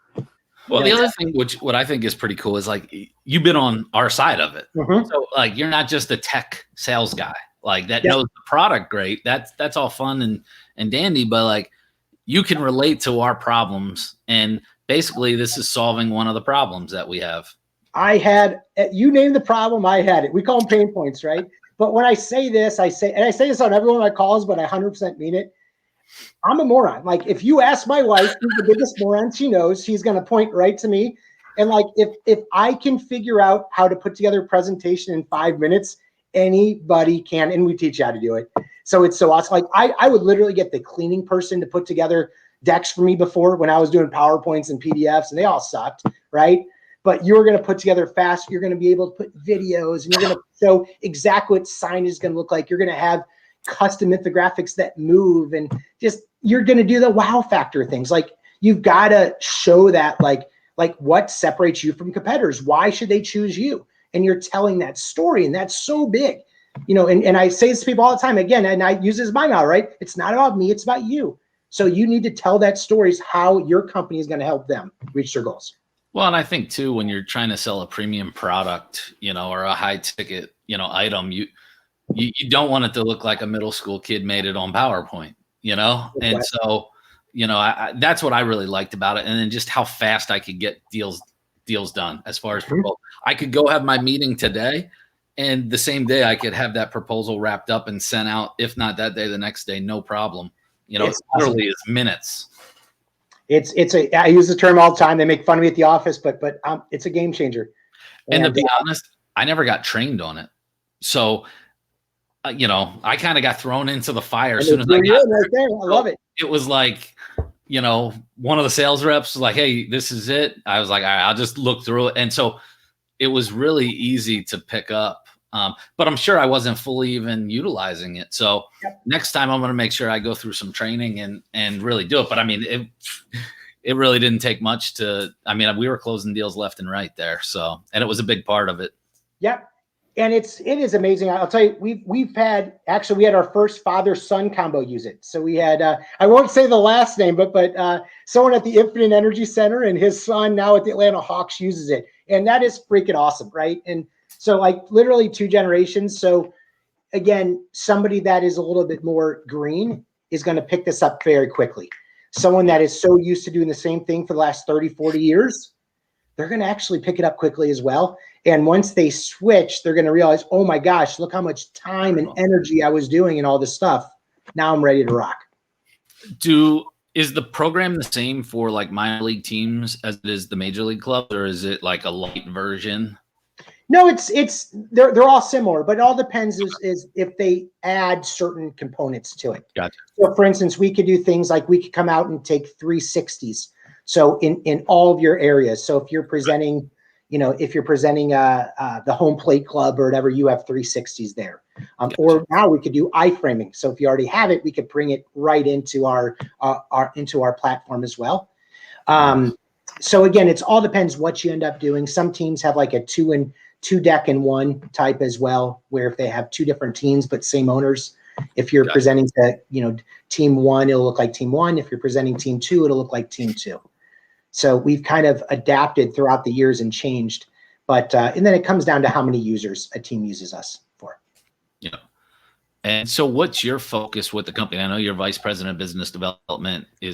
S3: Well, the other thing, what I think is pretty cool, is like, you've been on our side of it.
S4: Mm-hmm.
S3: So like, you're not just a tech sales guy like that knows the product great. That's all fun and dandy, but like, you can relate to our problems, and basically this is solving one of the problems that we have.
S4: You name the problem, I had it. We call them pain points, right? But when I say this, I say this on every one of my calls, but I 100% mean it. I'm a moron. Like, if you ask my wife, who's the biggest moron she knows, she's going to point right to me. And like, if I can figure out how to put together a presentation in 5 minutes, anybody can, and we teach you how to do it. So it's so awesome. Like, I would literally get the cleaning person to put together decks for me before, when I was doing PowerPoints and PDFs, and they all sucked, right? But you're going to put together fast. You're going to be able to put videos, and you're going to show exactly what sign is going to look like. You're going to have custom infographics that move, and just, you're going to do the wow factor things. Like, you've got to show that, like what separates you from competitors. Why should they choose you? And you're telling that story, and that's so big, and I say this to people all the time, again, and I use this by now, right? It's not about me, it's about you. So you need to tell that stories, how your company is going to help them reach their goals.
S3: Well, and I think too, when you're trying to sell a premium product, or a high ticket, item, you don't want it to look like a middle school kid made it on PowerPoint, And so, that's what I really liked about it. And then just how fast I could get deals done as far as proposal. I could go have my meeting today, and the same day I could have that proposal wrapped up and sent out. If not that day, the next day, no problem. It's literally it's minutes.
S4: I use the term all the time. They make fun of me at the office, but it's a game changer.
S3: And to be honest, I never got trained on it. So, I kind of got thrown into the fire as soon as I got
S4: right there. I love it.
S3: It was like, one of the sales reps was like, hey, this is it. I was like, all right, I'll just look through it. And so it was really easy to pick up. But I'm sure I wasn't fully even utilizing it. So next time I'm going to make sure I go through some training and really do it. But I mean, it really didn't take much we were closing deals left and right there. So, and it was a big part of it. Yep.
S4: And it is amazing. I'll tell you, we had our first father-son combo use it. So we had, I won't say the last name, but someone at the Infinite Energy Center, and his son now at the Atlanta Hawks uses it. And that is freaking awesome, right? And so like literally 2 generations. So again, somebody that is a little bit more green is going to pick this up very quickly. Someone that is so used to doing the same thing for the last 30, 40 years, they're going to actually pick it up quickly as well. And once they switch, they're going to realize, oh my gosh, look how much time and energy I was doing and all this stuff. Now I'm ready to rock.
S3: Is the program the same for like minor league teams as it is the major league clubs, or is it like a light version?
S4: No, they're all similar, but it all depends is if they add certain components to it.
S3: Gotcha.
S4: So for instance, we could do things like we could come out and take 360s. So in all of your areas. So if you're presenting, the home plate club or whatever, you have 360s there.
S3: Gotcha.
S4: Or now we could do iframing. So if you already have it, we could bring it right into our platform as well. So again, it's all depends what you end up doing. Some teams have like a 2 deck in 1 type as well, where if they have 2 different teams but same owners, if you're presenting to team 1, it'll look like team 1. If you're presenting team 2, it'll look like team 2. So we've kind of adapted throughout the years and changed, but and then it comes down to how many users a team uses us for.
S3: Yeah. And so what's your focus with the company? I know you're vice president of business development. Do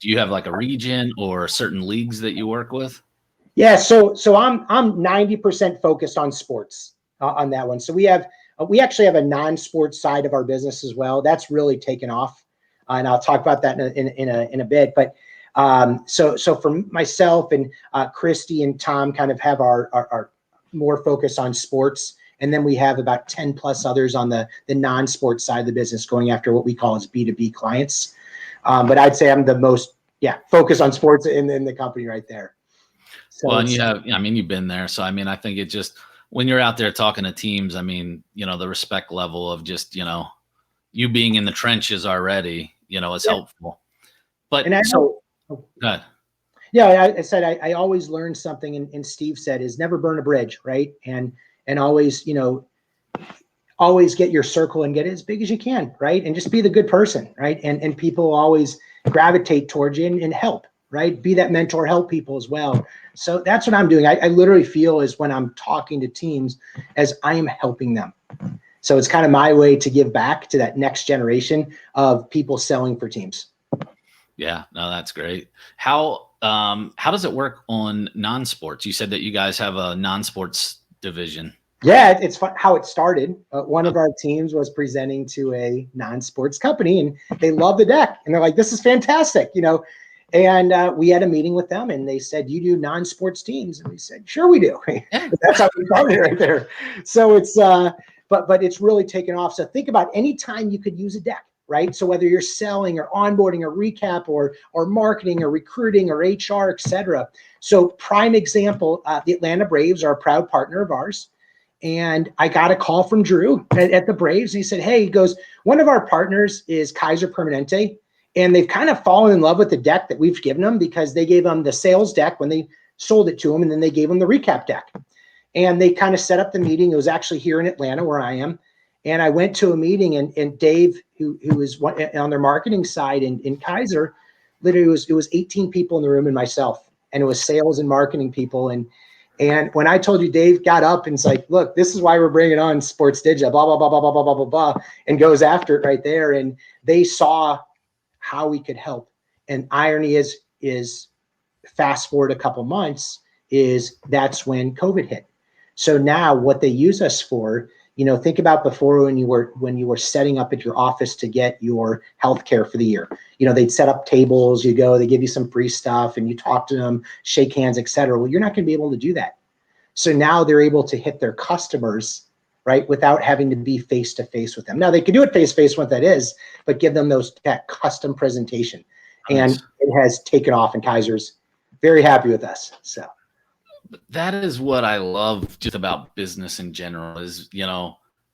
S3: you have like a region or certain leagues that you work with?
S4: Yeah. So I'm 90% focused on sports on that one. So we actually have a non-sports side of our business as well. That's really taken off. And I'll talk about that in a bit, but so for myself and Christy and Tom kind of have our more focus on sports. And then we have about 10 plus others on the non-sports side of the business going after what we call as B2B clients. But I'd say I'm the most, focused on sports in the company right there. So
S3: well, and you've been there. So, I think it just, when you're out there talking to teams, I mean, the respect level of just, you being in the trenches already, is helpful. But
S4: and I
S3: so, go ahead.
S4: Yeah, I said I always learn something, and Steve said is never burn a bridge, right? And always, always get your circle and get it as big as you can, right? And just be the good person, right? And people always gravitate towards you and help, right? Be that mentor, help people as well. So that's what I'm doing. I literally feel is when I'm talking to teams as I am helping them. So it's kind of my way to give back to that next generation of people selling for teams.
S3: Yeah, no, that's great. How does it work on non-sports? You said that you guys have a non-sports division.
S4: Yeah, it's fun how it started. One of our teams was presenting to a non-sports company, and they love the deck, and they're like, "This is fantastic," And we had a meeting with them, and they said, "You do non-sports teams?" And we said, "Sure, we do." That's how we started right there. So it's but it's really taken off. So think about any time you could use a deck, right? So whether you're selling or onboarding or recap or marketing or recruiting or HR, et cetera. So prime example, the Atlanta Braves are a proud partner of ours. And I got a call from Drew at the Braves. And he said, "Hey," he goes, "one of our partners is Kaiser Permanente. And they've kind of fallen in love with the deck that we've given them because they gave them the sales deck when they sold it to them. And then they gave them the recap deck. And they kind of set up the meeting. It was actually here in Atlanta where I am. And I went to a meeting, and Dave, who was on their marketing side in Kaiser, literally it was 18 people in the room and myself. And it was sales and marketing people. And when I told you, Dave got up and it's like, "Look, this is why we're bringing on Sportsdigita, blah, blah, blah, blah, blah, blah, blah, blah, blah," and goes after it right there. And they saw how we could help. And irony is fast forward a couple months is that's when COVID hit. So now what they use us for, think about before when you were setting up at your office to get your healthcare for the year. They'd set up tables, you go, they give you some free stuff and you talk to them, shake hands, et cetera. Well, you're not going to be able to do that. So now they're able to hit their customers, right, without having to be face-to-face with them. Now they can do it face-to-face, what that is, but give them that custom presentation.
S3: Nice.
S4: And it has taken off, and Kaiser's very happy with us. So
S3: that is what I love just about business in general is,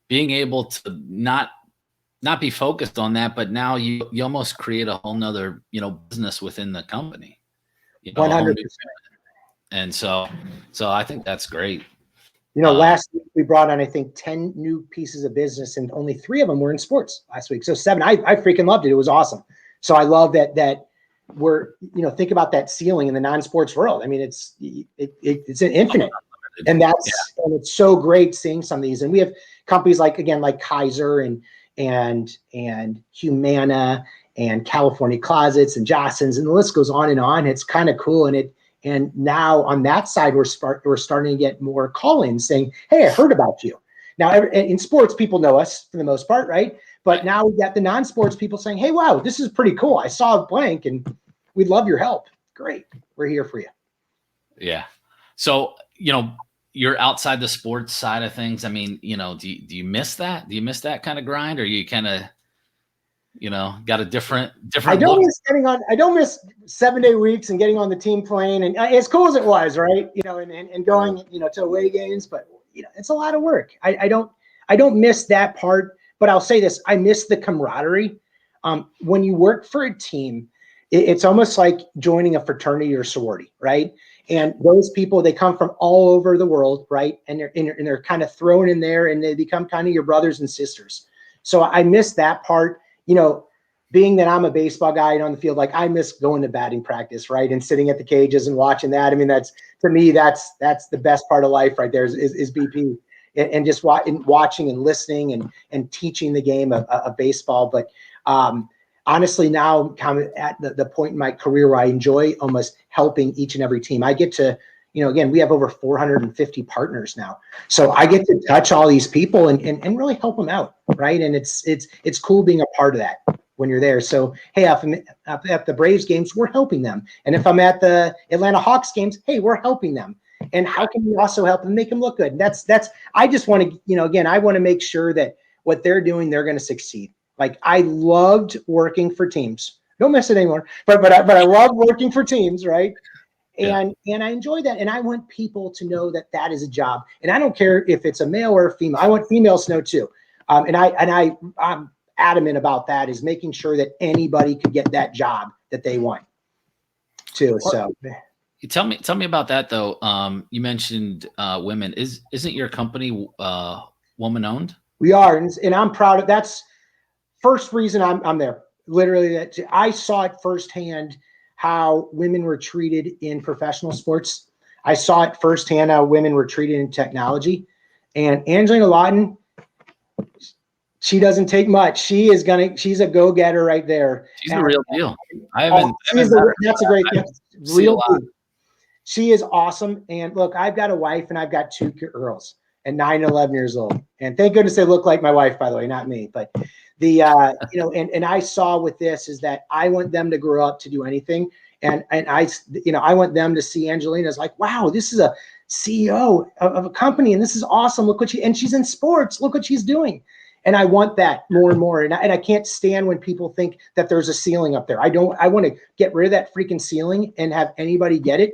S3: being able to not be focused on that, but now you almost create a whole nother, business within the company.
S4: 100%.
S3: And so I think that's great.
S4: Last week we brought on, I think, 10 new pieces of business, and only 3 of them were in sports last week. So 7, I freaking loved it. It was awesome. So I love that we're, think about that ceiling in the non-sports world. I mean, it's an infinite, and and it's so great seeing some of these. And we have companies like Kaiser and Humana and California Closets and Johnson's, and the list goes on and on. It's kind of cool. And now on that side, we're starting to get more call-ins saying, "Hey, I heard about you." Now in sports, people know us for the most part, right? But now we got the non-sports people saying, "Hey, wow, this is pretty cool. I saw a blank and we'd love your help." Great. We're here for you. Yeah.
S3: So, you're outside the sports side of things. I mean, do you miss that? Do you miss that kind of grind, or you kind of, got a different
S4: I don't miss 7-day weeks and getting on the team plane, and as cool as it was, right? And going, to away games, but it's a lot of work. I don't miss that part, but I'll say this, I miss the camaraderie. When you work for a team, it's almost like joining a fraternity or sorority, right? And those people, they come from all over the world, right? And they're kind of thrown in there, and they become kind of your brothers and sisters. So I miss that part. Being that I'm a baseball guy on the field, like I miss going to batting practice, right? And sitting at the cages and watching that. I mean, that's the best part of life right there is BP and just watching and listening and teaching the game of baseball. But honestly, now I'm kind of at the point in my career where I enjoy almost helping each and every team. I get to, again, we have over 450 partners now. So I get to touch all these people and really help them out, right? And it's cool being a part of that when you're there. So, hey, if I'm at the Braves games, we're helping them. And if I'm at the Atlanta Hawks games, hey, we're helping them. And how can we also help them make them look good? And that's I just want to, again, I want to make sure that what they're doing, they're going to succeed. Like I loved working for teams. Don't miss it anymore. But I love working for teams, right? And I enjoy that. And I want people to know that that is a job. And I don't care if it's a male or a female. I want females to know too. I'm adamant about that, is making sure that anybody could get that job that they want too. So
S3: tell me about that though. You mentioned women. Isn't your company woman owned?
S4: We are, and I'm proud of that's first reason I'm there. Literally, that I saw it firsthand how women were treated in professional sports. I saw it firsthand how women were treated in technology. And Angelina Lawton, she doesn't take much. She's a go-getter right there.
S3: She's the real deal.
S4: That's a great thing. Real deal. She is awesome. And look, I've got a wife and I've got 2 girls and 9 and 11 years old. And thank goodness they look like my wife, by the way, not me. But the and I saw with this is that I want them to grow up to do anything. And I want them to see Angelina as like, wow, this is a CEO of a company and this is awesome. Look what she's in sports. Look what she's doing. And I want that more and more. And I can't stand when people think that there's a ceiling up there. I want to get rid of that freaking ceiling and have anybody get it.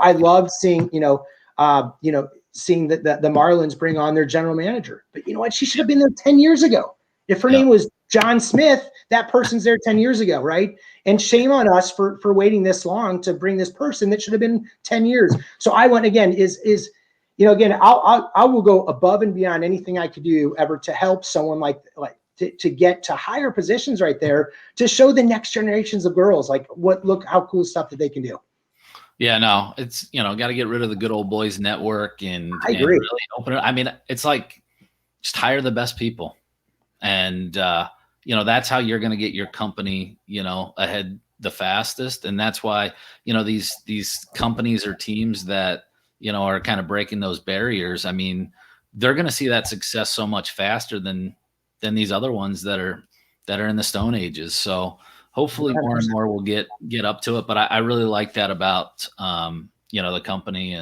S4: I love seeing, seeing that the Marlins bring on their general manager. But you know what? She should have been there 10 years ago. If her name was John Smith, that person's there 10 years ago, right? And shame on us for waiting this long to bring this person that should have been 10 years. So I want, again, I will go above and beyond anything I could do ever to help someone to get to higher positions right there, to show the next generations of girls, look how cool stuff that they can do.
S3: Yeah, no, it's, got to get rid of the good old boys network and
S4: I agree.
S3: Really open it. I mean, it's like just hire the best people. And, that's how you're going to get your company, ahead the fastest. And that's why, these companies or teams that, are kind of breaking those barriers. I mean, they're going to see that success so much faster than these other ones that are in the Stone Ages. So hopefully more and more will get up to it. But I really like that about, the company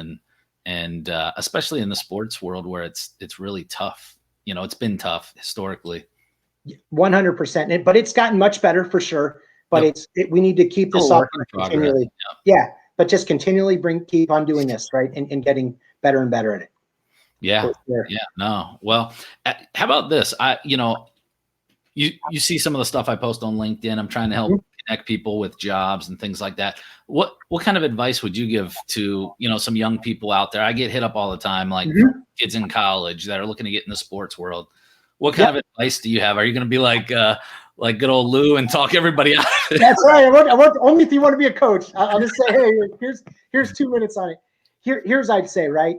S3: and especially in the sports world where it's really tough. It's been tough historically.
S4: 100%. But it's gotten much better for sure. But we need to keep this up continually. Yeah. But just continually keep on doing this, right? And getting better and better at it.
S3: Yeah. Yeah. No. Well, how about this? You see some of the stuff I post on LinkedIn. I'm trying to help connect people with jobs and things like that. What kind of advice would you give to, some young people out there? I get hit up all the time, like kids in college that are looking to get in the sports world. What kind of advice do you have? Are you going to be like good old Lou and talk everybody out?
S4: That's right. I want only if you want to be a coach. I'll just say, hey, here's 2 minutes on it. Here's I'd say, right?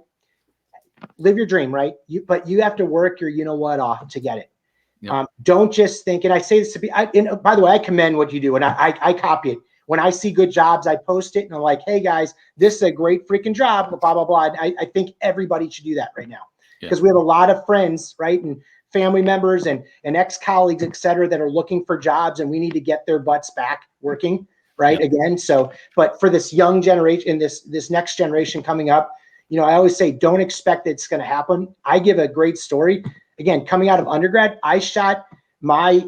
S4: Live your dream, right? But you have to work your off to get it. Yep. Don't just think, and I say this to be, and by the way, I commend what you do, and I copy it. When I see good jobs, I post it, and I'm like, hey guys, this is a great freaking job, blah, blah, blah. And I think everybody should do that right now, because we have a lot of friends, right? And family members and ex-colleagues, et cetera, that are looking for jobs, and we need to get their butts back working, right? Yep. Again. So, but for this young generation, this next generation coming up, I always say, don't expect it's going to happen. I give a great story. Again, coming out of undergrad, I shot my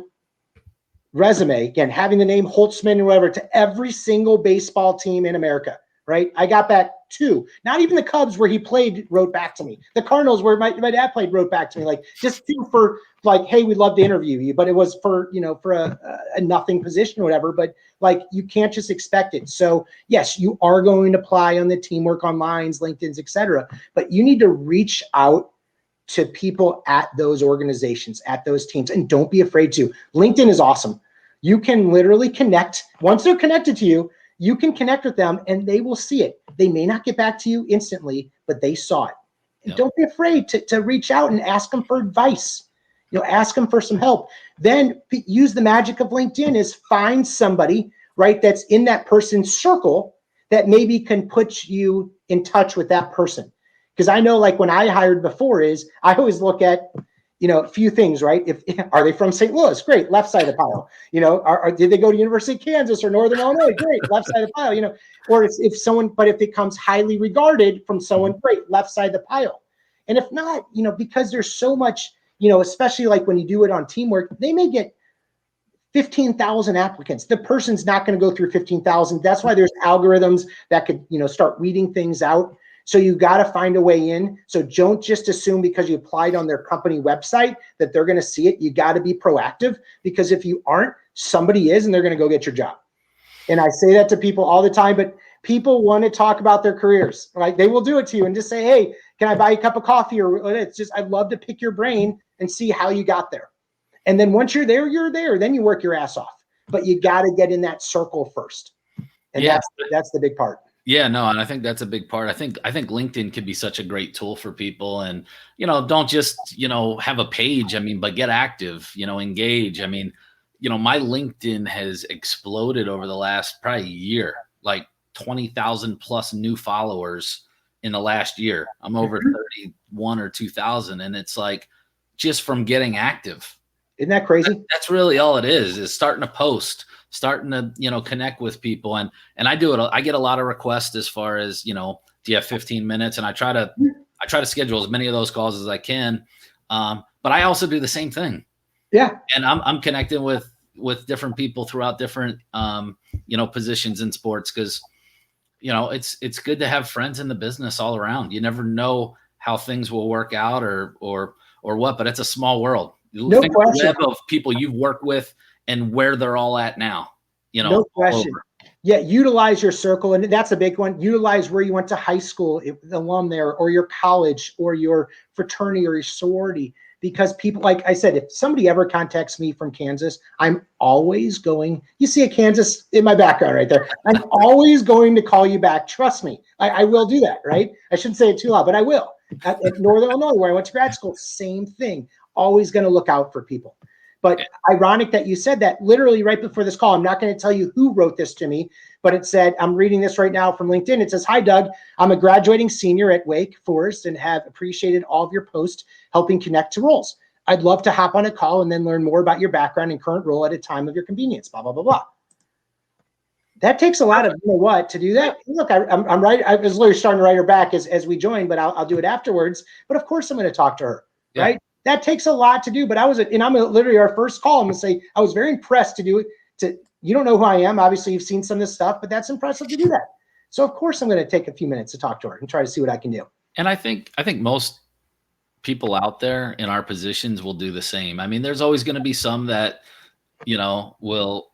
S4: resume, again, having the name Holtzman and whatever, to every single baseball team in America, right? I got back 2. Not even the Cubs where he played wrote back to me. The Cardinals where my dad played wrote back to me, like just 2 for like, hey, we'd love to interview you. But it was for, for a nothing position or whatever. But like, you can't just expect it. So yes, you are going to apply on the Teamwork Online's, LinkedIn's, et cetera. But you need to reach out to people at those organizations, at those teams, and don't be afraid to. LinkedIn is awesome. You can literally connect. Once they're connected to you, you can connect with them and they will see it. They may not get back to you instantly, but they saw it. And don't be afraid to reach out and ask them for advice. Ask them for some help. Then use the magic of LinkedIn is find somebody, right, that's in that person's circle that maybe can put you in touch with that person. Because I know, like when I hired before, is I always look at, a few things, right? Are they from St. Louis? Great, left side of the pile. Did they go to University of Kansas or Northern Illinois? Great, left side of the pile. Or if someone, but if it comes highly regarded from someone, great, left side of the pile. And if not, because there's so much, especially like when you do it on Teamwork, they may get 15,000 applicants. The person's not going to go through 15,000. That's why there's algorithms that could, start weeding things out. So you got to find a way in. So don't just assume because you applied on their company website that they're going to see it. You got to be proactive, because if you aren't, somebody is, and they're going to go get your job. And I say that to people all the time, but people want to talk about their careers. Like, they will do it to you and just say, hey, can I buy you a cup of coffee? Or it's just, I'd love to pick your brain and see how you got there. And then once you're there, then you work your ass off. But you got to get in that circle first. And that's the big part.
S3: Yeah, no, and I think that's a big part. I think LinkedIn could be such a great tool for people, and don't just have a page. I mean, but get active. Engage. I mean, my LinkedIn has exploded over the last probably year, like 20,000 plus new followers in the last year. I'm over 31 or 2,000, and it's like just from getting active.
S4: Isn't that crazy?
S3: That's really all it is starting to post, starting to, connect with people. And I do it. I get a lot of requests as far as, do you have 15 minutes? And I try to schedule as many of those calls as I can. But I also do the same thing.
S4: Yeah.
S3: And I'm connecting with different people throughout different, positions in sports. Cause it's good to have friends in the business all around. You never know how things will work out or what, but it's a small world.
S4: No question.
S3: The web of people you've worked with and where they're all at now,
S4: no question. Yeah. Utilize your circle. And that's a big one. Utilize where you went to high school, the alum there, or your college, or your fraternity or your sorority, because people, like I said, if somebody ever contacts me from Kansas, I'm always going, you see a Kansas in my background right there. I'm always going to call you back. Trust me. I will do that. Right. I shouldn't say it too loud, but I will. At Northern Illinois, where I went to grad school, same thing. Always going to look out for people. But ironic that you said that literally right before this call. I'm not going to tell you who wrote this to me, but it said, I'm reading this right now from LinkedIn. It says, hi, Doug. I'm a graduating senior at Wake Forest and have appreciated all of your posts helping connect to roles. I'd love to hop on a call and then learn more about your background and current role at a time of your convenience, blah, blah, blah, blah. That takes a lot of, to do that. Look, I'm right. I was literally starting to write her back as we joined, but I'll do it afterwards. But of course I'm going to talk to her, right? That takes a lot to do, but I'm literally our first call. I'm going to say, I was very impressed to do it. You don't know who I am. Obviously you've seen some of this stuff, but that's impressive to do that. So of course I'm going to take a few minutes to talk to her and try to see what I can do.
S3: And I think most people out there in our positions will do the same. I mean, there's always going to be some that, will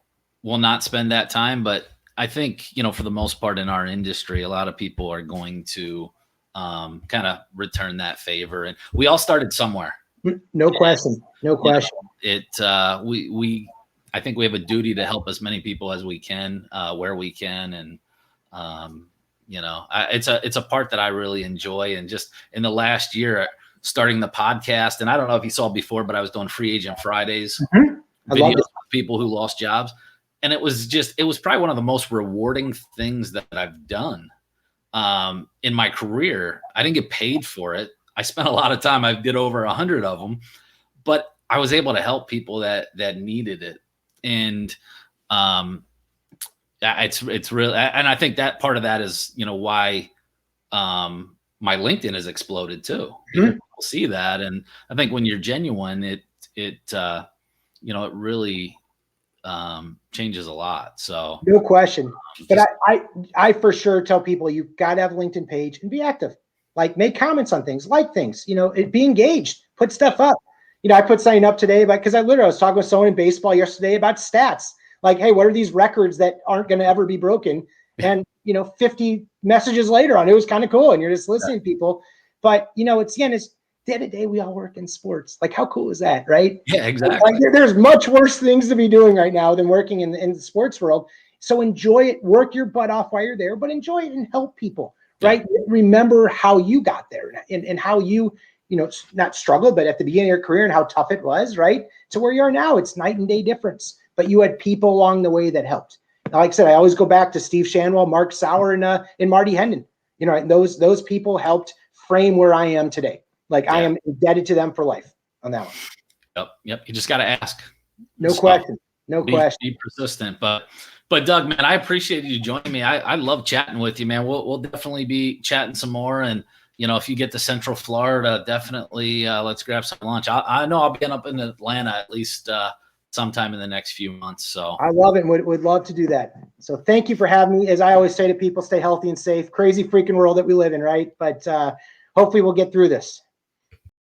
S3: not spend that time, but I think, for the most part in our industry, a lot of people are going to kind of return that favor. And we all started somewhere.
S4: No question. No question.
S3: I think we have a duty to help as many people as we can, where we can. And, it's a part that I really enjoy. And just in the last year, starting the podcast, and I don't know if you saw before, but I was doing Free Agent Fridays, videos of people who lost jobs. And it was probably one of the most rewarding things that I've done in my career. I didn't get paid for it. I spent a lot of time. I did over 100 of them, but I was able to help people that needed it. And it's really, and I think that part of that is, why my LinkedIn has exploded too. People see that. And I think when you're genuine, it really changes a lot. So
S4: no question. But I for sure tell people you've got to have a LinkedIn page and be active. Like, make comments on things, like things, be engaged, put stuff up. I put something up today because I was talking with someone in baseball yesterday about stats. Like, hey, what are these records that aren't going to ever be broken? And, 50 messages later on, it was kind of cool. And you're just listening to people. But, it's the end of the day, we all work in sports. Like, how cool is that? Right.
S3: Yeah, exactly.
S4: Like, there's much worse things to be doing right now than working in the sports world. So enjoy it, work your butt off while you're there, but enjoy it and help people. Right. Remember how you got there and how you, not struggled, but at the beginning of your career and how tough it was, right? To where you are now, it's night and day difference, but you had people along the way that helped. Now, like I said, I always go back to Steve Shanwell, Mark Sauer, and Marty Hendon. Those people helped frame where I am today. Like, I am indebted to them for life on that one.
S3: Yep. You just got to ask.
S4: No question.
S3: Be persistent, But Doug, man, I appreciate you joining me. I love chatting with you, man. We'll definitely be chatting some more. And, if you get to Central Florida, definitely let's grab some lunch. I know I'll be up in Atlanta at least sometime in the next few months. So
S4: I love it and would love to do that. So thank you for having me. As I always say to people, stay healthy and safe. Crazy freaking world that we live in, right? But hopefully we'll get through this.